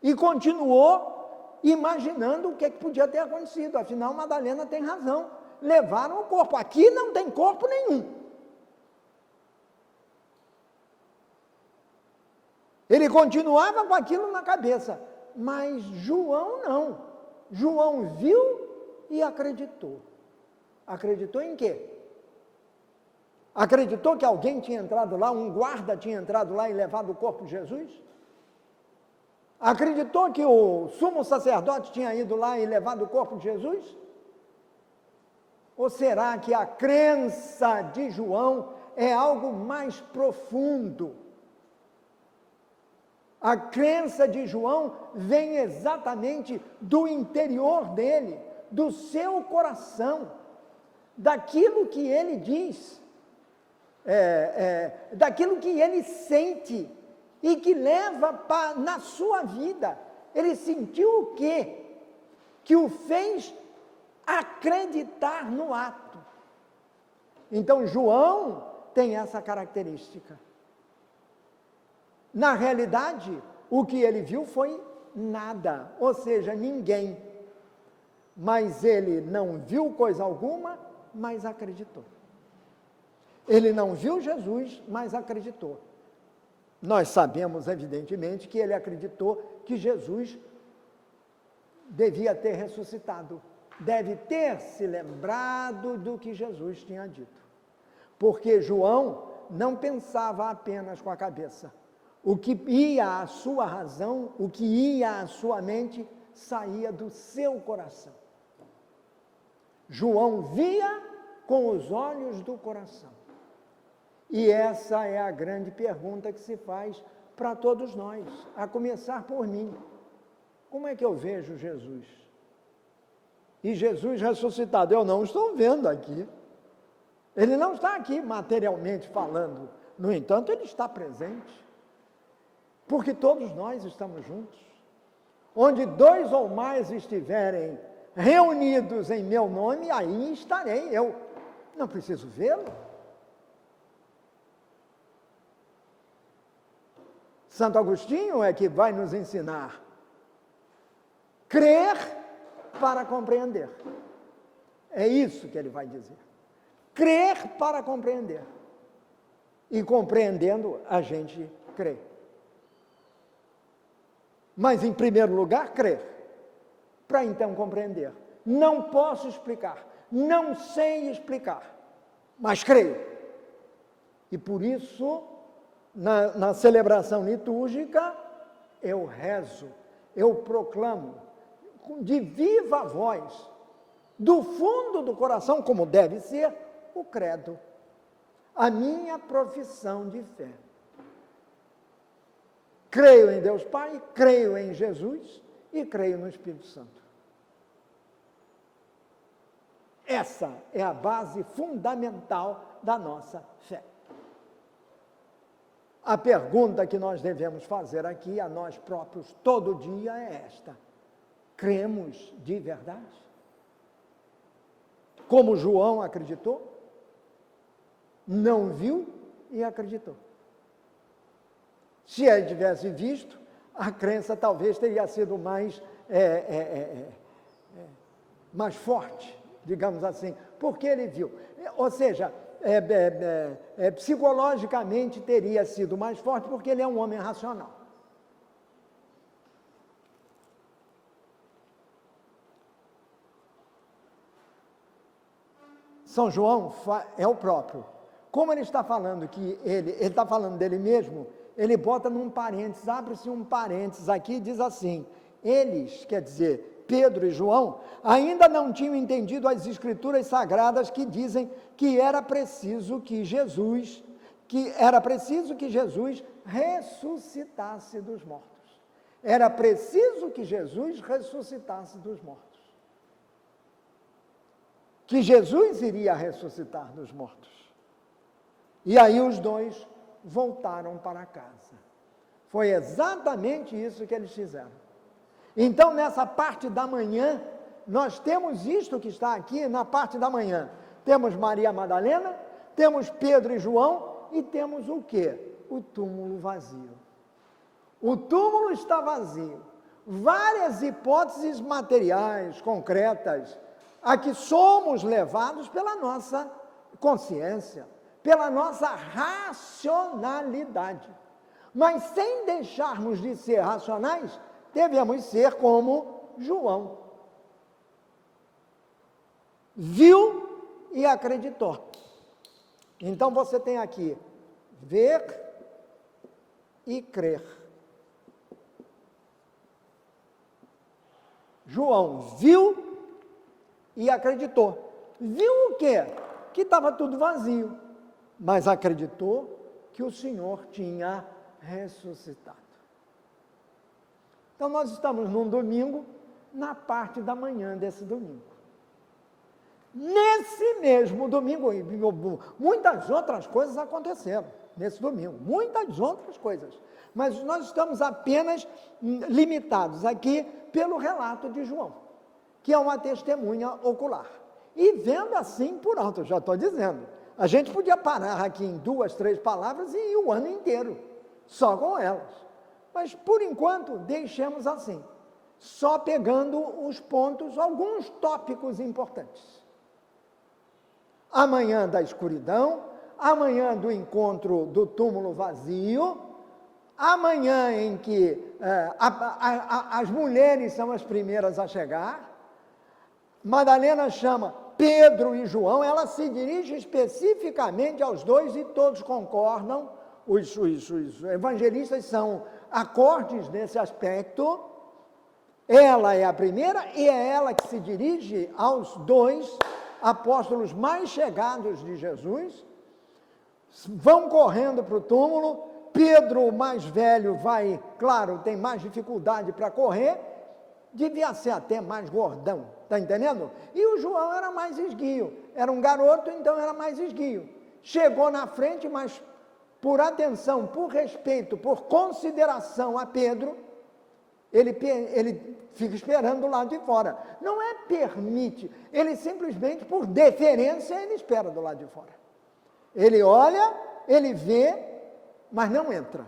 E continuou imaginando o que podia ter acontecido. Afinal, Madalena tem razão. Levaram o corpo. Aqui não tem corpo nenhum. Ele continuava com aquilo na cabeça. Mas João não. João viu e acreditou. Acreditou em quê? Acreditou que alguém tinha entrado lá, um guarda tinha entrado lá e levado o corpo de Jesus? Acreditou que o sumo sacerdote tinha ido lá e levado o corpo de Jesus? Ou será que a crença de João é algo mais profundo? A crença de João vem exatamente do interior dele, do seu coração, daquilo que ele diz. Daquilo que ele sente e que leva na sua vida. Ele sentiu o quê? Que o fez acreditar no ato. Então, João tem essa característica. Na realidade, o que ele viu foi nada, ou seja, ninguém. Mas ele não viu coisa alguma, mas acreditou. Ele não viu Jesus, mas acreditou. Nós sabemos, evidentemente, que ele acreditou que Jesus devia ter ressuscitado. Deve ter se lembrado do que Jesus tinha dito. Porque João não pensava apenas com a cabeça. O que ia à sua razão, o que ia à sua mente, saía do seu coração. João via com os olhos do coração. E essa é a grande pergunta que se faz para todos nós, a começar por mim. Como é que eu vejo Jesus? E Jesus ressuscitado, eu não estou vendo aqui. Ele não está aqui materialmente falando. No entanto, ele está presente. Porque todos nós estamos juntos. Onde dois ou mais estiverem reunidos em meu nome, aí estarei. Eu não preciso vê-lo. Santo Agostinho é que vai nos ensinar. Crer para compreender. É isso que ele vai dizer. Crer para compreender. E compreendendo, a gente crê. Mas, em primeiro lugar, crer. Para então compreender. Não posso explicar. Não sei explicar. Mas creio. E por isso, na celebração litúrgica, eu rezo, eu proclamo, de viva voz, do fundo do coração, como deve ser, o credo, a minha profissão de fé. Creio em Deus Pai, creio em Jesus e creio no Espírito Santo. Essa é a base fundamental da nossa fé. A pergunta que nós devemos fazer aqui a nós próprios todo dia é esta: cremos de verdade? Como João acreditou? Não viu e acreditou. Se ele tivesse visto, a crença talvez teria sido mais forte, digamos assim, porque ele viu. Ou seja, psicologicamente teria sido mais forte, porque ele é um homem racional. São João é o próprio. Como ele está falando que ele está falando dele mesmo, ele bota num parênteses, abre-se um parênteses aqui e diz assim: eles, quer dizer, Pedro e João, ainda não tinham entendido as escrituras sagradas que dizem que era preciso que Jesus ressuscitasse dos mortos. Era preciso que Jesus ressuscitasse dos mortos. Que Jesus iria ressuscitar dos mortos. E aí os dois voltaram para casa. Foi exatamente isso que eles fizeram. Então, nessa parte da manhã, nós temos isto que está aqui na parte da manhã. Temos Maria Madalena, temos Pedro e João, e temos o quê? O túmulo vazio. O túmulo está vazio. Várias hipóteses materiais, concretas, a que somos levados pela nossa consciência, pela nossa racionalidade. Mas sem deixarmos de ser racionais, devemos ser como João. Viu e acreditou. Então você tem aqui ver e crer. João viu e acreditou. Viu o quê? Que estava tudo vazio, mas acreditou que o Senhor tinha ressuscitado. Então nós estamos num domingo, na parte da manhã desse domingo. Nesse mesmo domingo, muitas outras coisas aconteceram nesse domingo, muitas outras coisas, mas nós estamos apenas limitados aqui pelo relato de João, que é uma testemunha ocular. E vendo assim por alto, eu já estou dizendo, a gente podia parar aqui em 2, 3 palavras e ir o ano inteiro, só com elas. Mas, por enquanto, deixemos assim, só pegando os pontos, alguns tópicos importantes. Amanhã da escuridão, amanhã do encontro do túmulo vazio, amanhã em que as mulheres são as primeiras a chegar. Madalena chama Pedro e João, ela se dirige especificamente aos dois e todos concordam, os evangelistas são acordes nesse aspecto. Ela é a primeira e é ela que se dirige aos dois apóstolos mais chegados de Jesus, vão correndo para o túmulo. Pedro, o mais velho, vai, claro, tem mais dificuldade para correr, devia ser até mais gordão, está entendendo? E o João era mais esguio, era um garoto, então era mais esguio. Chegou na frente, mas por atenção, por respeito, por consideração a Pedro, ele fica esperando do lado de fora. Não é permite, ele simplesmente, por deferência, ele espera do lado de fora. Ele olha, ele vê, mas não entra.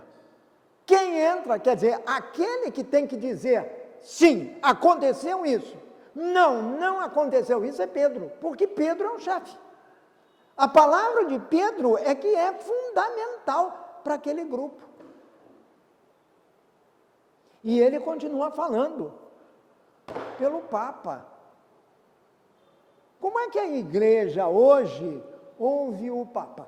Quem entra, quer dizer, aquele que tem que dizer, sim, aconteceu isso. Não aconteceu isso, é Pedro, porque Pedro é o chefe. A palavra de Pedro é que é fundamental para aquele grupo. E ele continua falando pelo Papa. Como é que a igreja hoje ouve o Papa?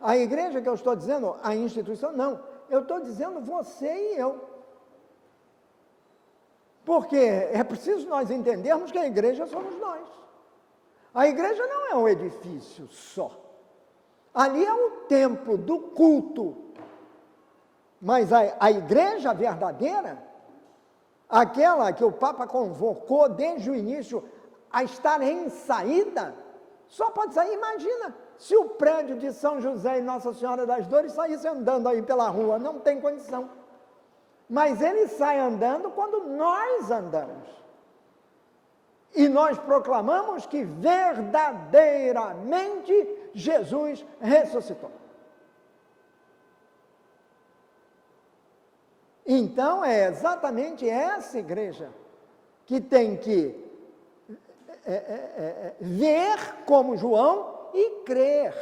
A igreja que eu estou dizendo, a instituição, não. Eu estou dizendo você e eu. Porque é preciso nós entendermos que a igreja somos nós. A igreja não é um edifício só. Ali é o templo do culto. Mas a igreja verdadeira, aquela que o Papa convocou desde o início a estar em saída, só pode sair, imagina, se o prédio de São José e Nossa Senhora das Dores saísse andando aí pela rua, não tem condição. Mas ele sai andando quando nós andamos. E nós proclamamos que verdadeiramente Jesus ressuscitou. Então é exatamente essa igreja que tem que ver como João e crer.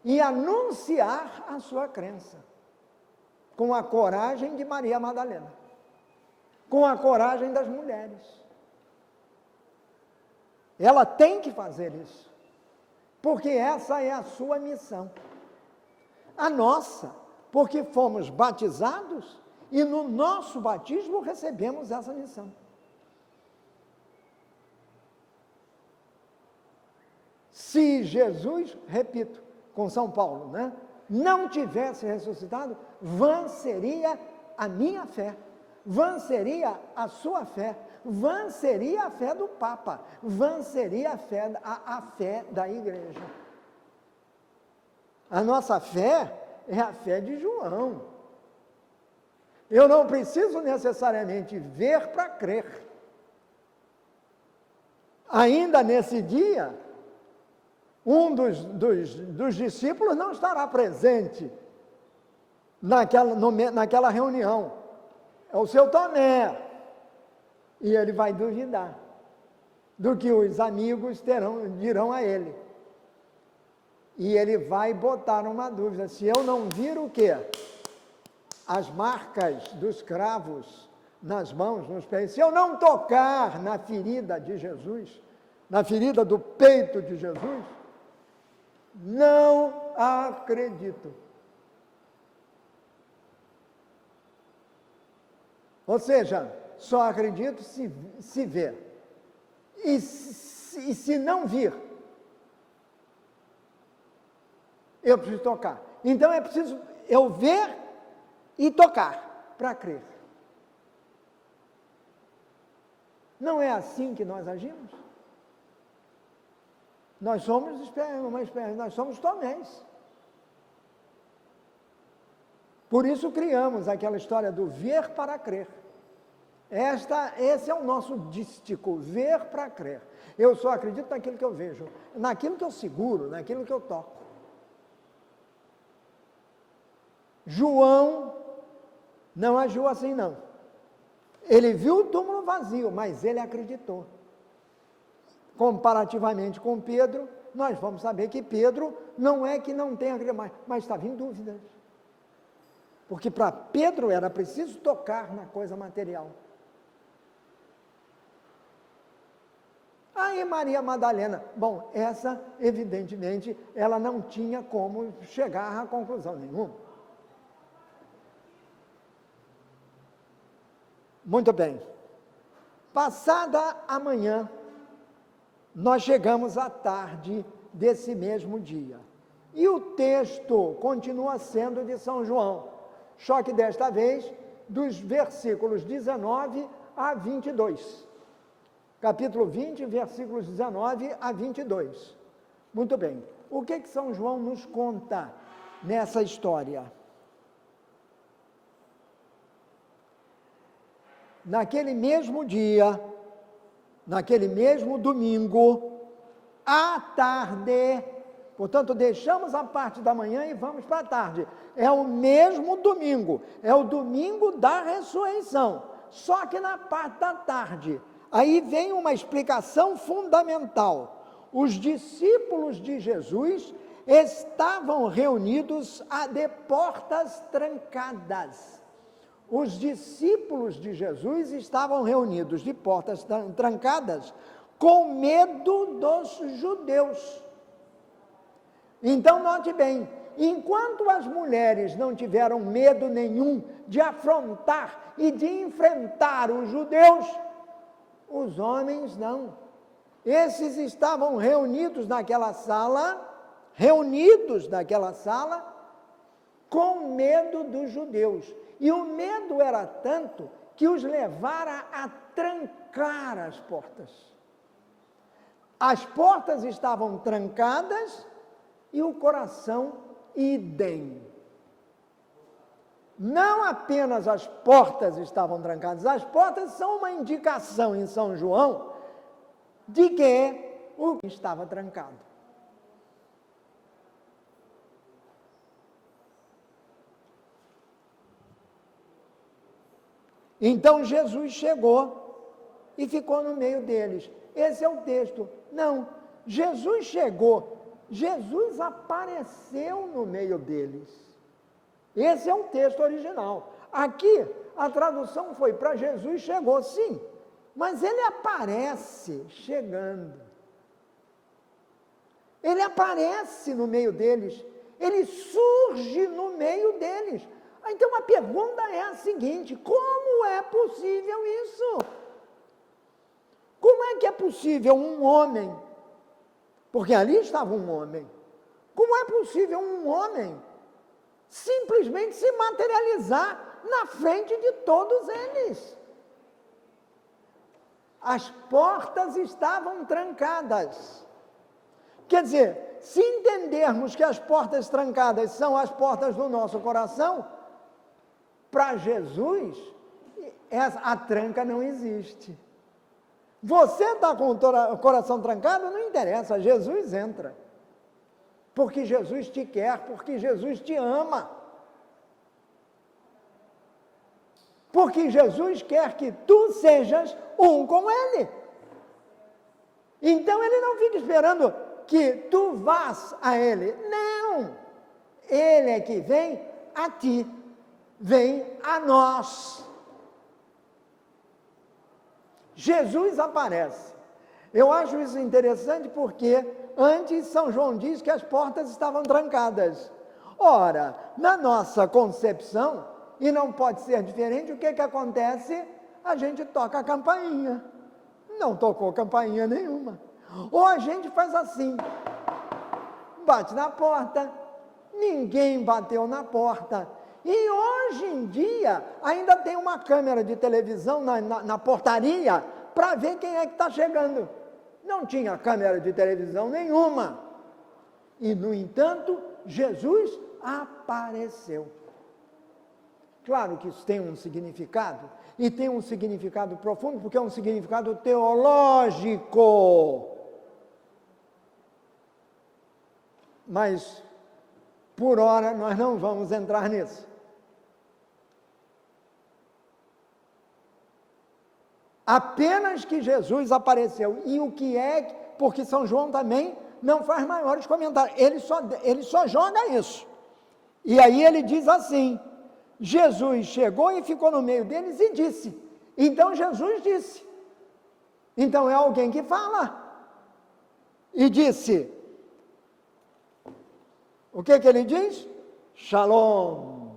E anunciar a sua crença. Com a coragem de Maria Madalena. Com a coragem das mulheres. Ela tem que fazer isso. Porque essa é a sua missão. A nossa, porque fomos batizados e no nosso batismo recebemos essa missão. Se Jesus, repito, com São Paulo, né, não tivesse ressuscitado, vã seria a minha fé, vã seria a sua fé, vã seria a fé do Papa, vã seria a fé da igreja. A nossa fé é a fé de João. Eu não preciso necessariamente ver para crer. Ainda nesse dia, um dos discípulos não estará presente naquela reunião. É o seu Tomé. E ele vai duvidar do que os amigos dirão a ele. E ele vai botar uma dúvida. Se eu não vir o quê? As marcas dos cravos nas mãos, nos pés. Se eu não tocar na ferida de Jesus, na ferida do peito de Jesus, não acredito. Ou seja, só acredito se ver. E se não vir, eu preciso tocar. Então é preciso eu ver e tocar para crer. Não é assim que nós agimos? Nós somos Tomés. Por isso criamos aquela história do ver para crer. Esse é o nosso dístico, ver para crer. Eu só acredito naquilo que eu vejo, naquilo que eu seguro, naquilo que eu toco. João não agiu assim, não. Ele viu o túmulo vazio, mas ele acreditou. Comparativamente com Pedro, nós vamos saber que Pedro não é que não tenha acreditado, mas estava em dúvidas. Porque para Pedro era preciso tocar na coisa material. Aí Maria Madalena, bom, essa evidentemente ela não tinha como chegar a conclusão nenhuma. Muito bem. Passada a manhã, nós chegamos à tarde desse mesmo dia. E o texto continua sendo de São João, só que desta vez dos versículos 19 a 22. Capítulo 20, versículos 19 a 22. Muito bem. O que São João nos conta nessa história? Naquele mesmo dia, naquele mesmo domingo, à tarde, portanto, deixamos a parte da manhã e vamos para a tarde. É o mesmo domingo, é o domingo da ressurreição, só que na parte da tarde. Aí vem uma explicação fundamental. Os discípulos de Jesus estavam reunidos de portas trancadas. Os discípulos de Jesus estavam reunidos de portas trancadas com medo dos judeus. Então, note bem, enquanto as mulheres não tiveram medo nenhum de afrontar e de enfrentar os judeus, os homens não. Esses estavam reunidos naquela sala, com medo dos judeus. E o medo era tanto que os levara a trancar as portas. As portas estavam trancadas e o coração idem. Não apenas as portas estavam trancadas, as portas são uma indicação em São João de que o estava trancado. Então Jesus chegou e ficou no meio deles. Esse é o texto. Não, Jesus chegou, Jesus apareceu no meio deles. Esse é o texto original. Aqui, a tradução foi para Jesus chegou, sim, mas ele aparece chegando. Ele aparece no meio deles, ele surge no meio deles. Então a pergunta é a seguinte: como é possível isso? Como é que é possível um homem, porque ali estava um homem, como é possível um homem simplesmente se materializar na frente de todos eles? As portas estavam trancadas. Quer dizer, se entendermos que as portas trancadas são as portas do nosso coração, para Jesus, a tranca não existe. Você está com o coração trancado, não interessa, Jesus entra. Porque Jesus te quer, porque Jesus te ama. Porque Jesus quer que tu sejas um com Ele. Então Ele não fica esperando que tu vás a Ele. Não! Ele é que vem a ti. Vem a nós. Jesus aparece. Eu acho isso interessante porque antes São João diz que as portas estavam trancadas. Ora, na nossa concepção, e não pode ser diferente, o que acontece? A gente toca a campainha. Não tocou campainha nenhuma. Ou a gente faz assim, bate na porta, ninguém bateu na porta. E hoje em dia, ainda tem uma câmera de televisão na portaria para ver quem é que está chegando. Não tinha câmera de televisão nenhuma. E, no entanto, Jesus apareceu. Claro que isso tem um significado, e tem um significado profundo, porque é um significado teológico. Mas, por hora, nós não vamos entrar nisso. Apenas que Jesus apareceu. E o que é, porque São João também não faz maiores comentários, ele só joga isso. E aí ele diz assim: Jesus chegou e ficou no meio deles e disse. Então Jesus disse. Então é alguém que fala. E disse. O que ele diz? Shalom.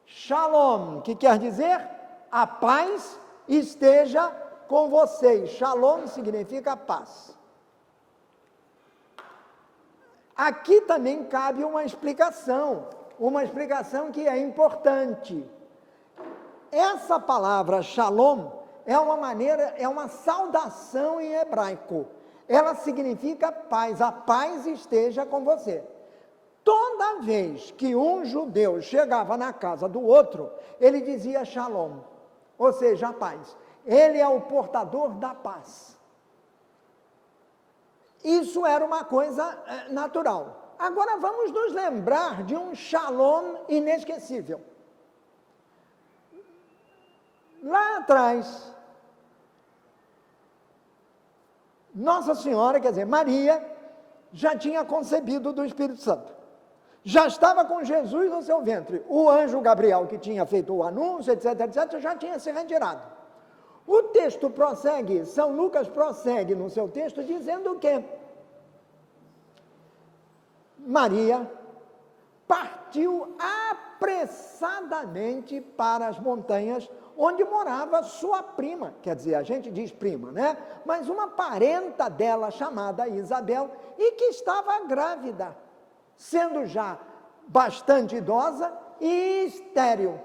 Shalom, que quer dizer a paz esteja com vocês. Shalom significa paz. Aqui também cabe uma explicação que é importante. Essa palavra shalom é uma saudação em hebraico. Ela significa paz, a paz esteja com você. Toda vez que um judeu chegava na casa do outro, ele dizia shalom, ou seja, a paz. Ele é o portador da paz. Isso era uma coisa natural. Agora vamos nos lembrar de um shalom inesquecível. Lá atrás, Nossa Senhora, quer dizer, Maria, já tinha concebido do Espírito Santo. Já estava com Jesus no seu ventre. O anjo Gabriel, que tinha feito o anúncio, etc., etc., já tinha se retirado. O texto prossegue, São Lucas prossegue no seu texto, dizendo que Maria partiu apressadamente para as montanhas onde morava sua prima, quer dizer, a gente diz prima, né? Mas uma parenta dela chamada Isabel, e que estava grávida, sendo já bastante idosa e estéril.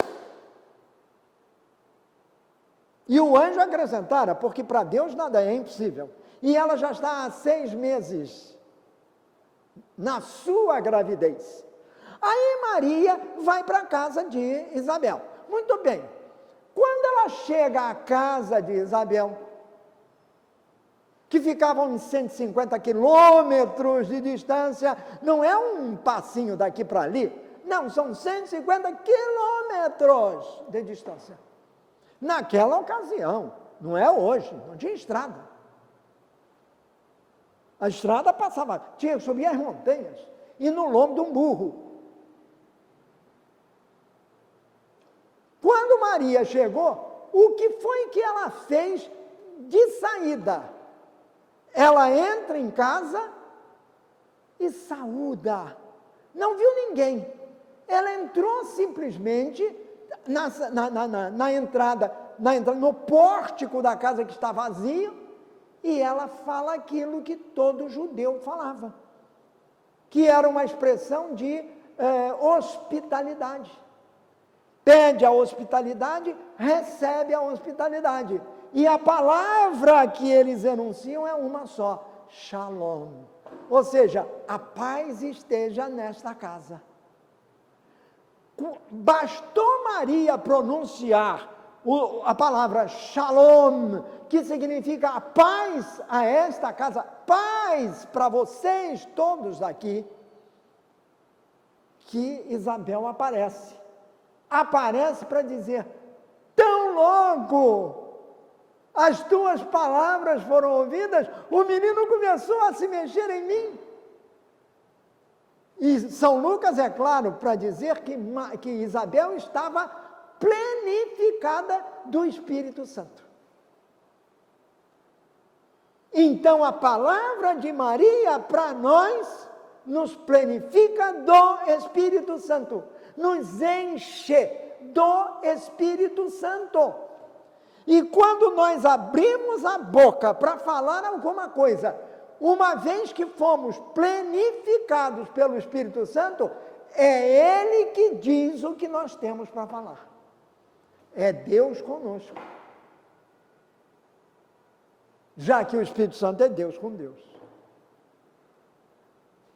E o anjo acrescentara, porque para Deus nada é impossível. e ela já está há 6 meses na sua gravidez. Aí Maria vai para a casa de Isabel. Muito bem. Quando ela chega à casa de Isabel, que ficavam uns 150 quilômetros de distância, não é um passinho daqui para ali, não, são 150 quilômetros de distância. Naquela ocasião, não é hoje, não tinha estrada. A estrada passava, tinha que subir as montanhas, e no lombo de um burro. Quando Maria chegou, o que foi que ela fez de saída? Ela entra em casa e saúda. Não viu ninguém. Ela entrou simplesmente na entrada, no pórtico da casa que está vazio, e ela fala aquilo que todo judeu falava, que era uma expressão de hospitalidade. Pede a hospitalidade, recebe a hospitalidade. E a palavra que eles enunciam é uma só: Shalom. Ou seja, a paz esteja nesta casa. Bastou Maria pronunciar a palavra Shalom, que significa a paz a esta casa, paz para vocês todos aqui, que Isabel aparece. Aparece para dizer: tão logo as tuas palavras foram ouvidas, o menino começou a se mexer em mim. E São Lucas é claro para dizer que Isabel estava plenificada do Espírito Santo. Então a palavra de Maria para nós nos plenifica do Espírito Santo, nos enche do Espírito Santo. E quando nós abrimos a boca para falar alguma coisa, uma vez que fomos plenificados pelo Espírito Santo, é Ele que diz o que nós temos para falar. É Deus conosco. Já que o Espírito Santo é Deus com Deus.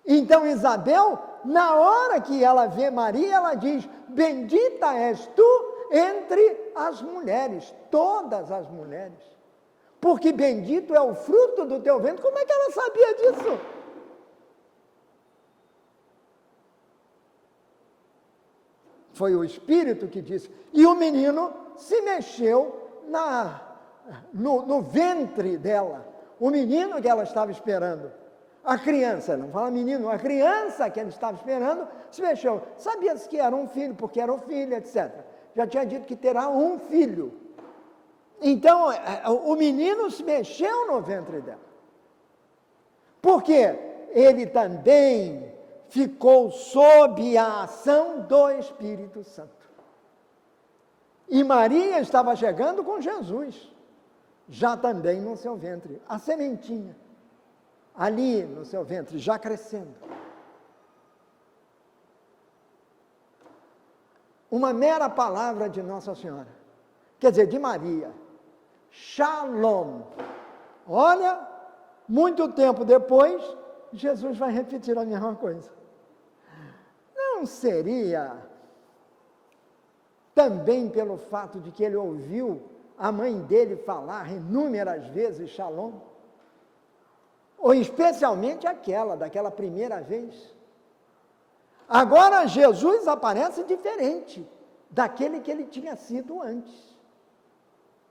Então Isabel, na hora que ela vê Maria, ela diz: bendita és tu entre as mulheres, todas as mulheres, porque bendito é o fruto do teu ventre. Como é que ela sabia disso? Foi o Espírito que disse. E o menino se mexeu no ventre dela, o menino que ela estava esperando. A criança, não fala menino, a criança que ele estava esperando se mexeu. Sabia-se que era um filho, porque era um filho, etc. Já tinha dito que terá um filho. Então, o menino se mexeu no ventre dela. Porque ele também ficou sob a ação do Espírito Santo. E Maria estava chegando com Jesus, já também no seu ventre, a sementinha, ali no seu ventre, já crescendo. Uma mera palavra de Nossa Senhora, quer dizer, de Maria, Shalom. Olha, muito tempo depois, Jesus vai repetir a mesma coisa. Não seria também pelo fato de que ele ouviu a mãe dele falar inúmeras vezes Shalom? Ou especialmente daquela primeira vez? Agora Jesus aparece diferente daquele que ele tinha sido antes,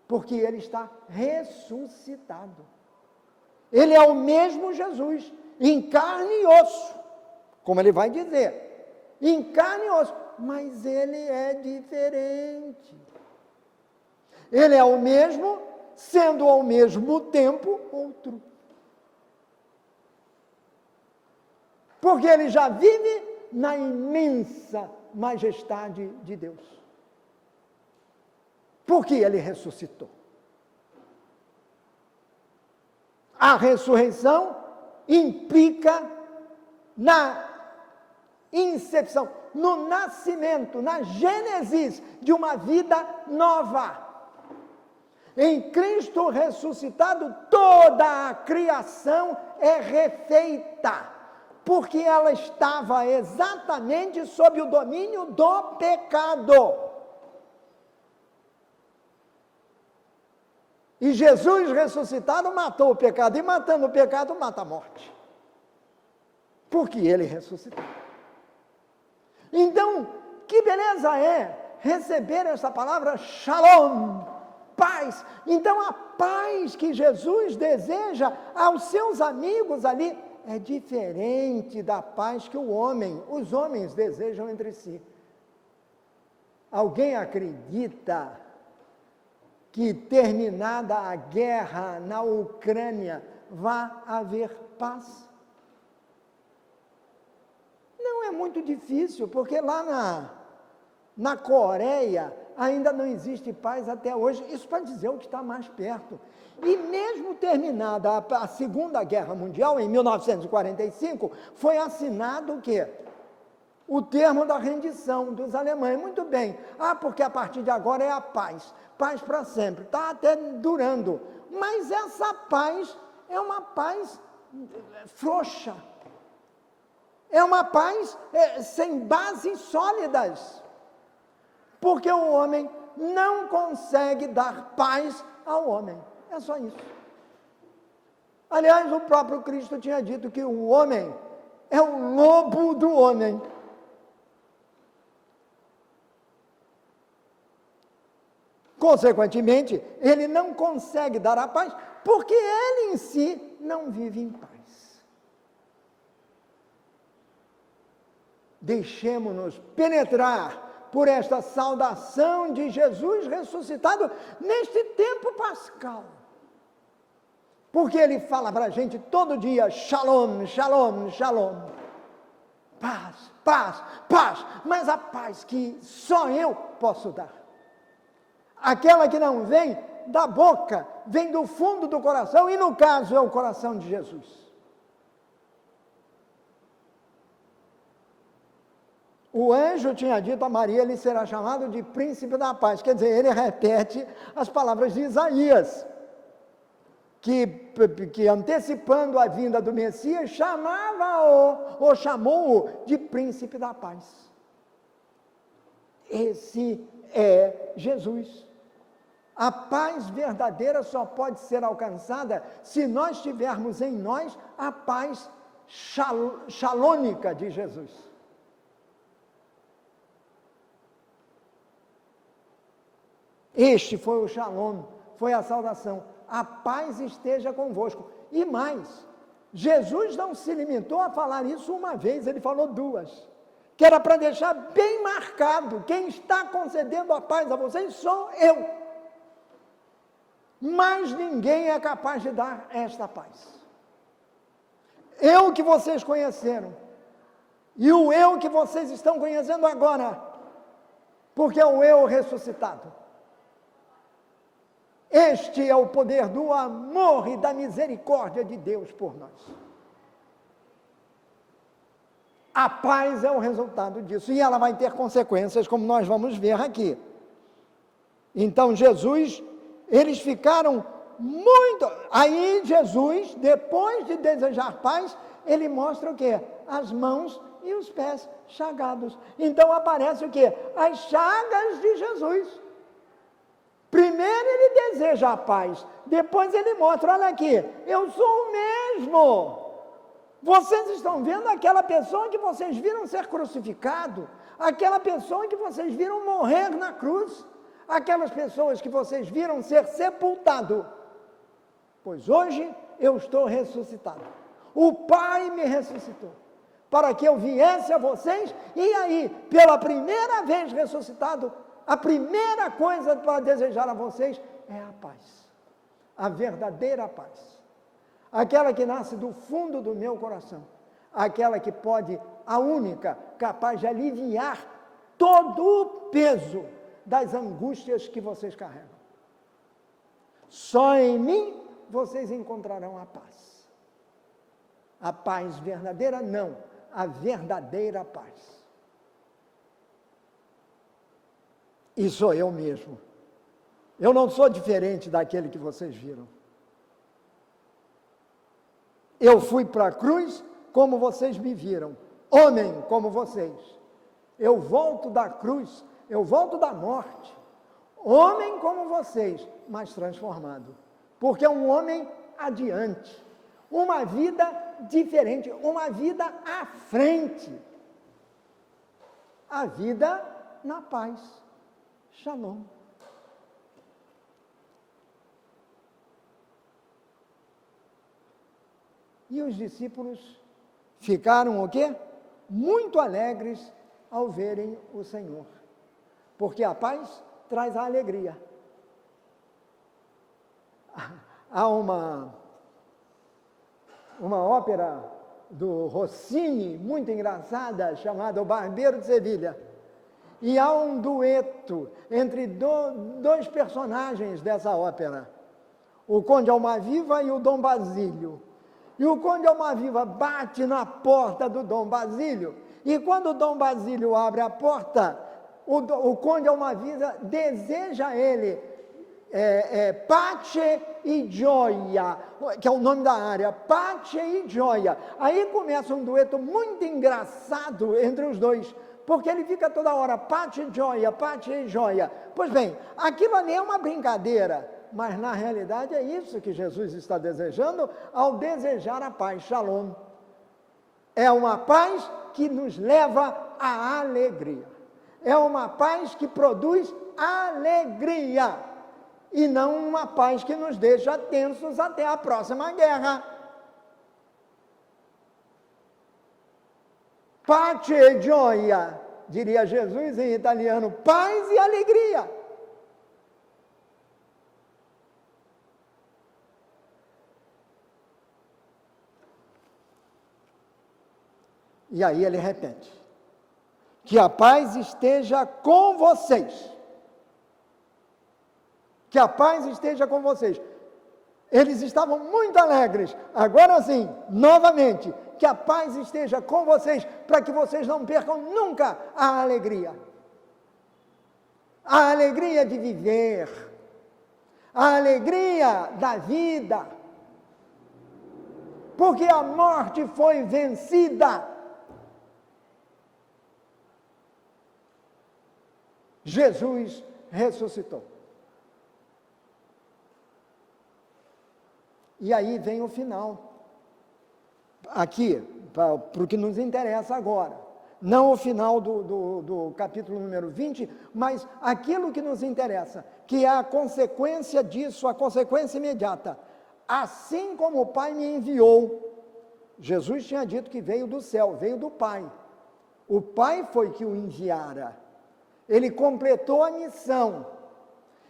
porque ele está ressuscitado. Ele é o mesmo Jesus, em carne e osso, como ele vai dizer, em carne e osso, mas ele é diferente. Ele é o mesmo, sendo ao mesmo tempo outro. Porque ele já vive na imensa majestade de Deus. Porque ele ressuscitou. A ressurreição implica na incepção, no nascimento, na gênesis de uma vida nova. Em Cristo ressuscitado, toda a criação é refeita, porque ela estava exatamente sob o domínio do pecado. E Jesus ressuscitado matou o pecado, e matando o pecado, mata a morte. Porque ele ressuscitou. Então, que beleza é receber essa palavra shalom, paz. Então, a paz que Jesus deseja aos seus amigos ali é diferente da paz que os homens desejam entre si. Alguém acredita que, terminada a guerra na Ucrânia, vá haver paz? Não é muito difícil, porque lá na Coreia ainda não existe paz até hoje. Isso para dizer o que está mais perto. E mesmo terminada a Segunda Guerra Mundial, em 1945, foi assinado o quê? O termo da rendição dos alemães. Muito bem. Porque a partir de agora é a paz. Paz para sempre. Está até durando. Mas essa paz é uma paz frouxa. É uma paz sem bases sólidas. Porque o homem não consegue dar paz ao homem. É só isso. Aliás, o próprio Cristo tinha dito que o homem é o lobo do homem. Consequentemente, ele não consegue dar a paz, porque ele em si não vive em paz. Deixemo-nos penetrar por esta saudação de Jesus ressuscitado neste tempo pascal. Porque ele fala para a gente todo dia, shalom, shalom, shalom. Paz, paz, paz. Mas a paz que só eu posso dar. Aquela que não vem da boca, vem do fundo do coração, e no caso é o coração de Jesus. O anjo tinha dito a Maria, ele será chamado de príncipe da paz. Quer dizer, ele repete as palavras de Isaías, que antecipando a vinda do Messias, chamou-o de príncipe da paz. Esse é Jesus. A paz verdadeira só pode ser alcançada se nós tivermos em nós a paz shalônica de Jesus. Este foi o shalom, foi a saudação. A paz esteja convosco. E mais, Jesus não se limitou a falar isso uma vez, ele falou duas. Que era para deixar bem marcado, quem está concedendo a paz a vocês sou eu. Mas ninguém é capaz de dar esta paz. Eu que vocês conheceram, e o eu que vocês estão conhecendo agora, porque é o eu ressuscitado. Este é o poder do amor e da misericórdia de Deus por nós. A paz é o resultado disso, e ela vai ter consequências, como nós vamos ver aqui. Então, Jesus, eles ficaram muito... Aí, Jesus, depois de desejar paz, ele mostra o quê? As mãos e os pés chagados. Então, aparece o quê? As chagas de Jesus. Primeiro ele deseja a paz, depois ele mostra, olha aqui, eu sou o mesmo. Vocês estão vendo aquela pessoa que vocês viram ser crucificado, aquela pessoa que vocês viram morrer na cruz, aquelas pessoas que vocês viram ser sepultado. Pois hoje eu estou ressuscitado. O Pai me ressuscitou, para que eu viesse a vocês, e aí, pela primeira vez ressuscitado, a primeira coisa para desejar a vocês é a paz, a verdadeira paz, aquela que nasce do fundo do meu coração, aquela que pode, a única, capaz de aliviar todo o peso das angústias que vocês carregam. Só em mim vocês encontrarão a paz. A paz verdadeira não, a verdadeira paz. E sou eu mesmo. Eu não sou diferente daquele que vocês viram. Eu fui para a cruz como vocês me viram, homem como vocês. Eu volto da cruz, eu volto da morte, homem como vocês, mas transformado. Porque é um homem adiante, uma vida diferente, uma vida à frente. A vida na paz. Shalom. E os discípulos ficaram o quê? Muito alegres ao verem o Senhor. Porque a paz traz a alegria. Há uma ópera do Rossini, muito engraçada, chamada O Barbeiro de Sevilha. E há um dueto entre dois personagens dessa ópera, o Conde Almaviva e o Dom Basílio. E o Conde Almaviva bate na porta do Dom Basílio, e quando o Dom Basílio abre a porta, o Conde Almaviva deseja a ele pace e gioia, que é o nome da área, pace e gioia. Aí começa um dueto muito engraçado entre os dois, porque ele fica toda hora, pace e gioia. Pois bem, aquilo ali é uma brincadeira, mas na realidade é isso que Jesus está desejando ao desejar a paz, shalom. É uma paz que nos leva à alegria. É uma paz que produz alegria. E não uma paz que nos deixa tensos até a próxima guerra. Pace e gioia, diria Jesus em italiano, paz e alegria. E aí ele repete, que a paz esteja com vocês. Que a paz esteja com vocês. Eles estavam muito alegres. Agora sim, novamente, que a paz esteja com vocês, para que vocês não percam nunca a alegria. A alegria de viver. A alegria da vida. Porque a morte foi vencida. Jesus ressuscitou. E aí vem o final. Aqui, para o que nos interessa agora. Não o final do capítulo número 20, mas aquilo que nos interessa, que é a consequência disso, a consequência imediata. Assim como o Pai me enviou, Jesus tinha dito que veio do céu, veio do Pai. O Pai foi que o enviara. Ele completou a missão.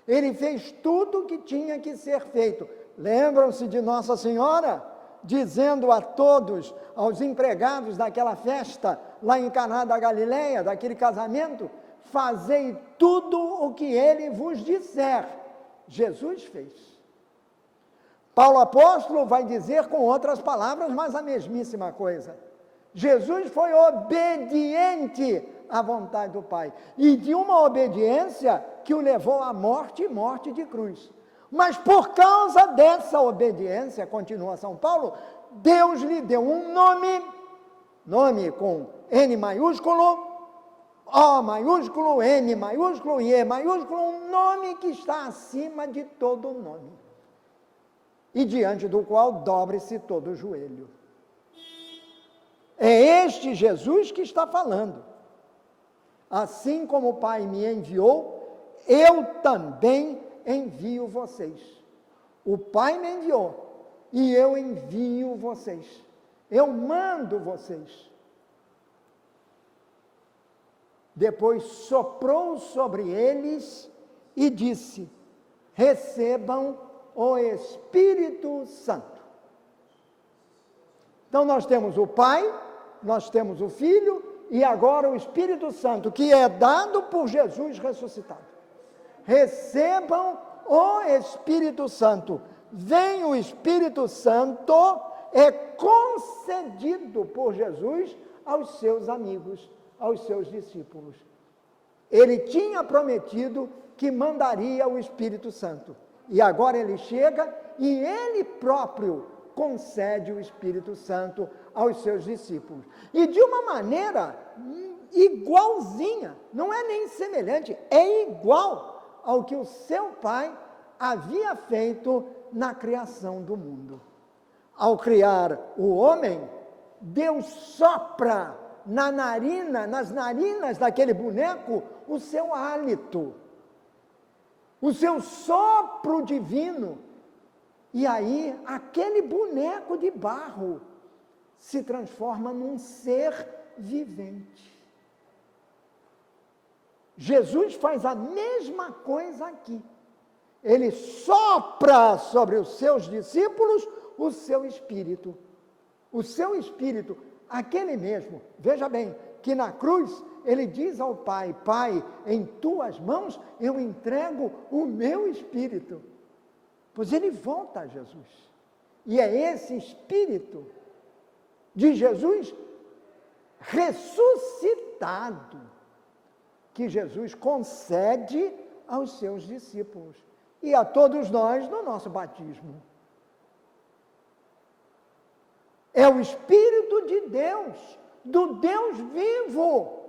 Ele fez tudo o que tinha que ser feito. Lembram-se de Nossa Senhora dizendo a todos, aos empregados daquela festa lá em Caná da Galileia, daquele casamento, fazei tudo o que ele vos disser. Jesus fez. Paulo apóstolo vai dizer com outras palavras, mas a mesmíssima coisa. Jesus foi obediente à vontade do Pai, e de uma obediência que o levou à morte e morte de cruz. Mas por causa dessa obediência, continua São Paulo, Deus lhe deu um nome com N maiúsculo, O maiúsculo, N maiúsculo e E maiúsculo, um nome que está acima de todo nome, e diante do qual dobre-se todo o joelho. É este Jesus que está falando. Assim como o Pai me enviou, eu também envio vocês. O Pai me enviou e eu envio vocês. Eu mando vocês. Depois soprou sobre eles e disse: recebam o Espírito Santo. Então nós temos o Pai, nós temos o Filho e agora o Espírito Santo, que é dado por Jesus ressuscitado. Recebam o Espírito Santo. Vem o Espírito Santo, é concedido por Jesus aos seus amigos, aos seus discípulos. Ele tinha prometido que mandaria o Espírito Santo. E agora ele chega e ele próprio concede o Espírito Santo aos seus discípulos. E de uma maneira igualzinha, não é nem semelhante, é igual ao que o seu Pai havia feito na criação do mundo. Ao criar o homem, Deus sopra nas narinas daquele boneco o seu hálito, o seu sopro divino. E aí, aquele boneco de barro se transforma num ser vivente. Jesus faz a mesma coisa aqui. Ele sopra sobre os seus discípulos o seu espírito. O seu espírito, aquele mesmo, veja bem, que na cruz ele diz ao Pai: Pai, em tuas mãos eu entrego o meu espírito. Pois ele volta a Jesus. E é esse espírito de Jesus ressuscitado que Jesus concede aos seus discípulos e a todos nós no nosso batismo. É o Espírito de Deus, do Deus vivo,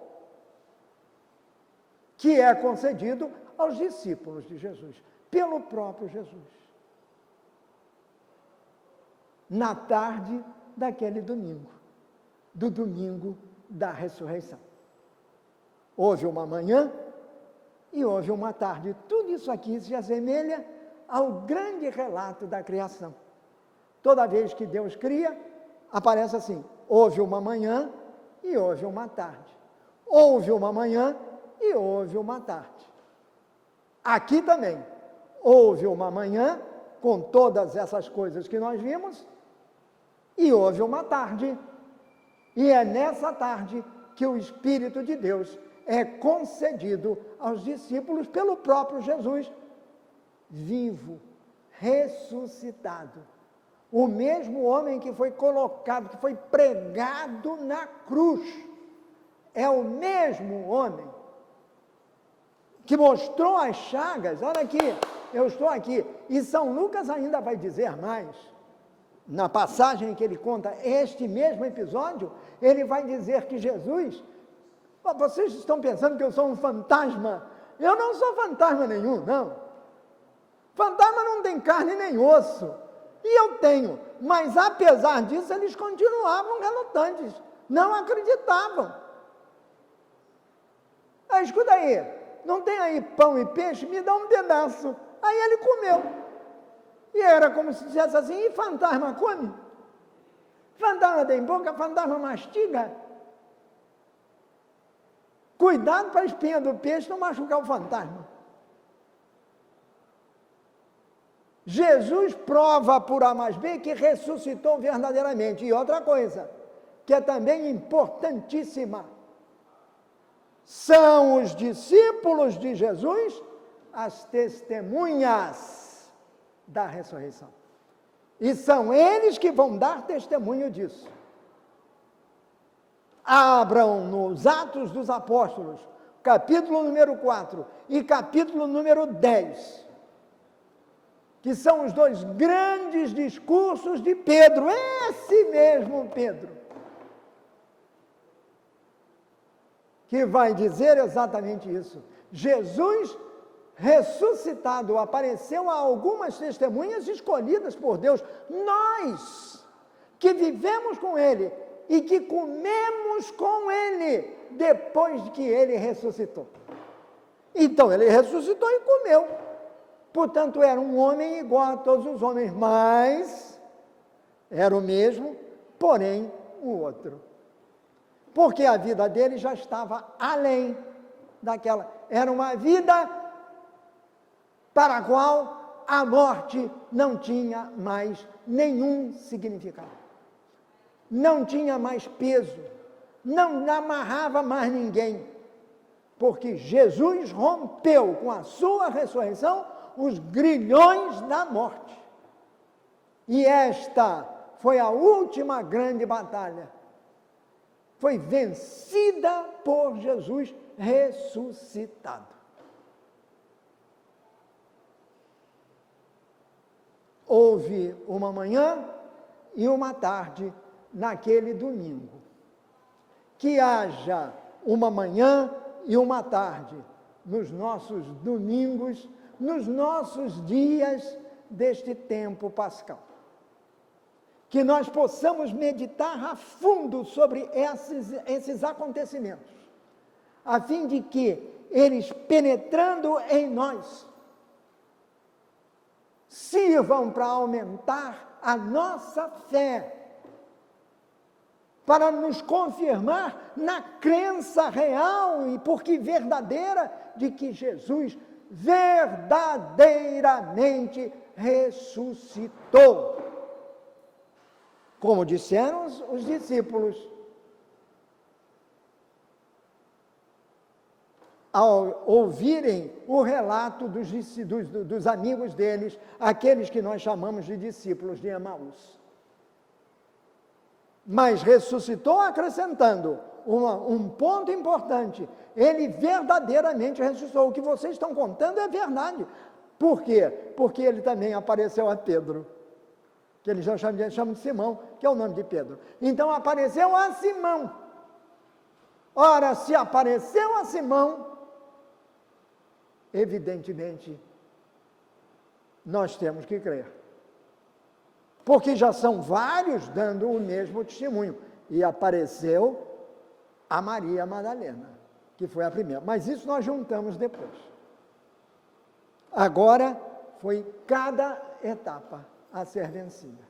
que é concedido aos discípulos de Jesus, pelo próprio Jesus. Na tarde daquele domingo, do domingo da ressurreição. Houve uma manhã e houve uma tarde. Tudo isso aqui se assemelha ao grande relato da criação. Toda vez que Deus cria, aparece assim: houve uma manhã e houve uma tarde. Houve uma manhã e houve uma tarde. Aqui também, houve uma manhã, com todas essas coisas que nós vimos, e houve uma tarde. E é nessa tarde que o Espírito de Deus é concedido aos discípulos pelo próprio Jesus, vivo, ressuscitado. O mesmo homem que foi colocado, que foi pregado na cruz, é o mesmo homem que mostrou as chagas. Olha aqui, eu estou aqui. E São Lucas ainda vai dizer mais. Na passagem em que ele conta este mesmo episódio, ele vai dizer que Jesus... Vocês estão pensando que eu sou um fantasma? Eu não sou fantasma nenhum, não. Fantasma não tem carne nem osso. E eu tenho. Mas apesar disso, eles continuavam relutantes. Não acreditavam. Escuta aí, não tem aí pão e peixe? Me dá um pedaço. Aí ele comeu. E era como se dissesse assim: e fantasma come? Fantasma tem boca, fantasma mastiga. Cuidado para a espinha do peixe não machucar o fantasma. Jesus prova por A mais B que ressuscitou verdadeiramente. E outra coisa, que é também importantíssima, são os discípulos de Jesus as testemunhas da ressurreição. E são eles que vão dar testemunho disso. Abram nos Atos dos Apóstolos, capítulo número 4 e capítulo número 10, que são os dois grandes discursos de Pedro, esse mesmo Pedro, que vai dizer exatamente isso. Jesus ressuscitado apareceu a algumas testemunhas escolhidas por Deus, nós que vivemos com Ele e que comemos com Ele depois que Ele ressuscitou. Então Ele ressuscitou e comeu. Portanto, era um homem igual a todos os homens, mas era o mesmo, porém o outro. Porque a vida dele já estava além daquela. Era uma vida para a qual a morte não tinha mais nenhum significado. Não tinha mais peso, não amarrava mais ninguém, porque Jesus rompeu com a sua ressurreição os grilhões da morte. E esta foi a última grande batalha. foi vencida por Jesus ressuscitado. Houve uma manhã e uma tarde naquele domingo. Que haja uma manhã e uma tarde nos nossos domingos, nos nossos dias deste tempo pascal. Que nós possamos meditar a fundo sobre esses acontecimentos, a fim de que eles, penetrando em nós, sirvam para aumentar a nossa fé, para nos confirmar na crença real e porque verdadeira de que Jesus verdadeiramente ressuscitou. Como disseram os discípulos, ao ouvirem o relato dos amigos deles, aqueles que nós chamamos de discípulos de Emaús. Mas ressuscitou acrescentando um ponto importante: ele verdadeiramente ressuscitou. O que vocês estão contando é verdade. Por quê? Porque ele também apareceu a Pedro, que eles já chamam de Simão, que é o nome de Pedro. Então apareceu a Simão. Ora, se apareceu a Simão, evidentemente, nós temos que crer. Porque já são vários dando o mesmo testemunho. E apareceu a Maria Madalena, que foi a primeira. Mas isso nós juntamos depois. Agora foi cada etapa a ser vencida.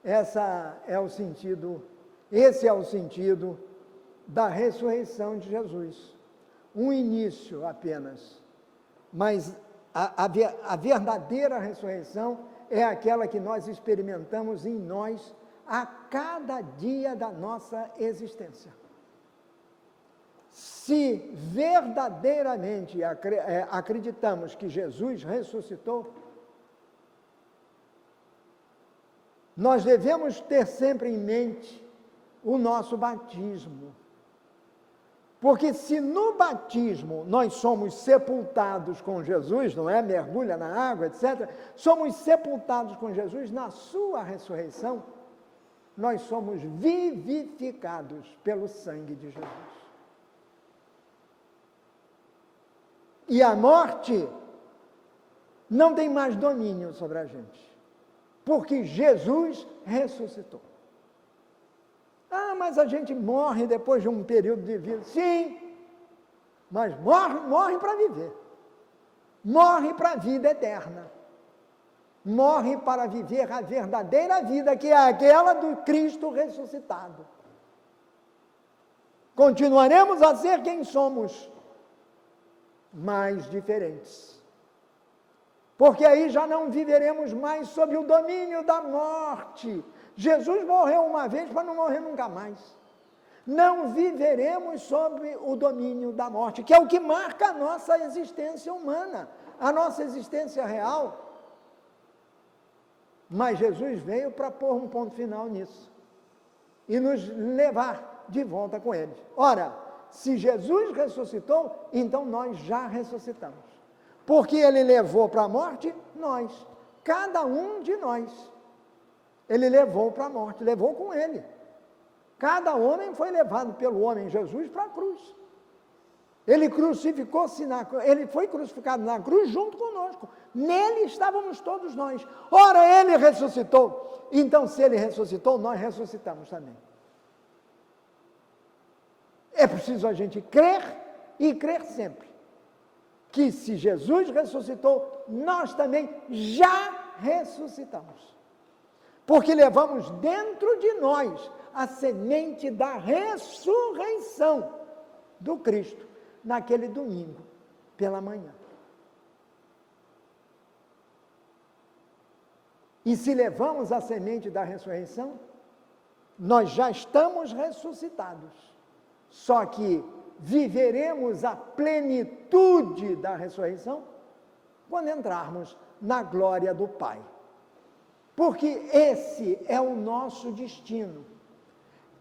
Esse é o sentido da ressurreição de Jesus. Um início apenas, mas a verdadeira ressurreição é aquela que nós experimentamos em nós a cada dia da nossa existência. Se verdadeiramente acreditamos que Jesus ressuscitou, nós devemos ter sempre em mente o nosso batismo. Porque se no batismo nós somos sepultados com Jesus, não é? Mergulha na água, etc. Somos sepultados com Jesus, na sua ressurreição, nós somos vivificados pelo sangue de Jesus. E a morte não tem mais domínio sobre a gente, porque Jesus ressuscitou. Ah, mas a gente morre depois de um período de vida. Sim, mas morre para viver. Morre para a vida eterna. Morre para viver a verdadeira vida, que é aquela do Cristo ressuscitado. Continuaremos a ser quem somos, mas diferentes. Porque aí já não viveremos mais sob o domínio da morte. Jesus morreu uma vez para não morrer nunca mais. Não viveremos sob o domínio da morte, que é o que marca a nossa existência humana, a nossa existência real. Mas Jesus veio para pôr um ponto final nisso e nos levar de volta com Ele. Ora, se Jesus ressuscitou, então nós já ressuscitamos. Porque Ele levou para a morte nós, cada um de nós. Ele levou para a morte, levou com Ele. Cada homem foi levado pelo homem Jesus para a cruz. Ele foi crucificado na cruz junto conosco. Nele estávamos todos nós. Ora, Ele ressuscitou. Então, se Ele ressuscitou, nós ressuscitamos também. É preciso a gente crer e crer sempre. Que se Jesus ressuscitou, nós também já ressuscitamos. Porque levamos dentro de nós a semente da ressurreição do Cristo naquele domingo pela manhã. E se levamos a semente da ressurreição, nós já estamos ressuscitados. Só que viveremos a plenitude da ressurreição quando entrarmos na glória do Pai. porque esse é o nosso destino.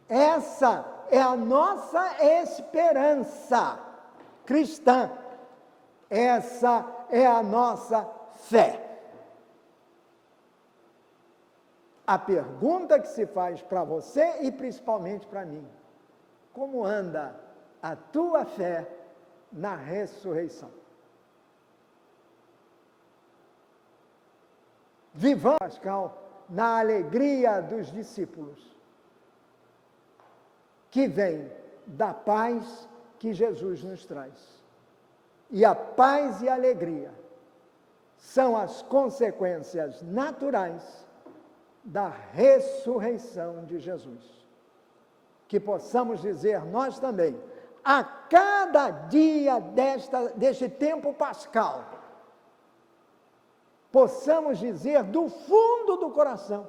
Essa é a nossa esperança cristã. Essa é a nossa fé. A pergunta que se faz para você e principalmente para mim: como anda a tua fé na ressurreição? Vivamos, Pascal, na alegria dos discípulos, que vem da paz que Jesus nos traz. E a paz e a alegria são as consequências naturais da ressurreição de Jesus. Que possamos dizer nós também, a cada dia deste tempo pascal, possamos dizer do fundo do coração,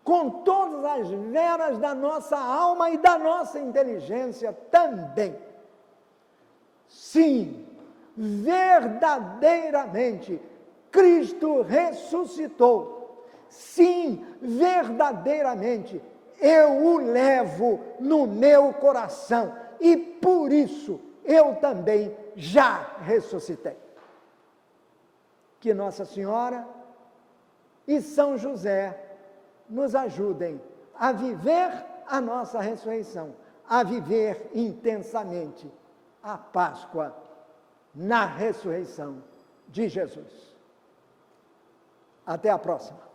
com todas as veras da nossa alma e da nossa inteligência também: sim, verdadeiramente, Cristo ressuscitou. Sim, verdadeiramente, eu o levo no meu coração e por isso eu também já ressuscitei. Que Nossa Senhora e São José nos ajudem a viver a nossa ressurreição, a viver intensamente a Páscoa na ressurreição de Jesus. Até a próxima.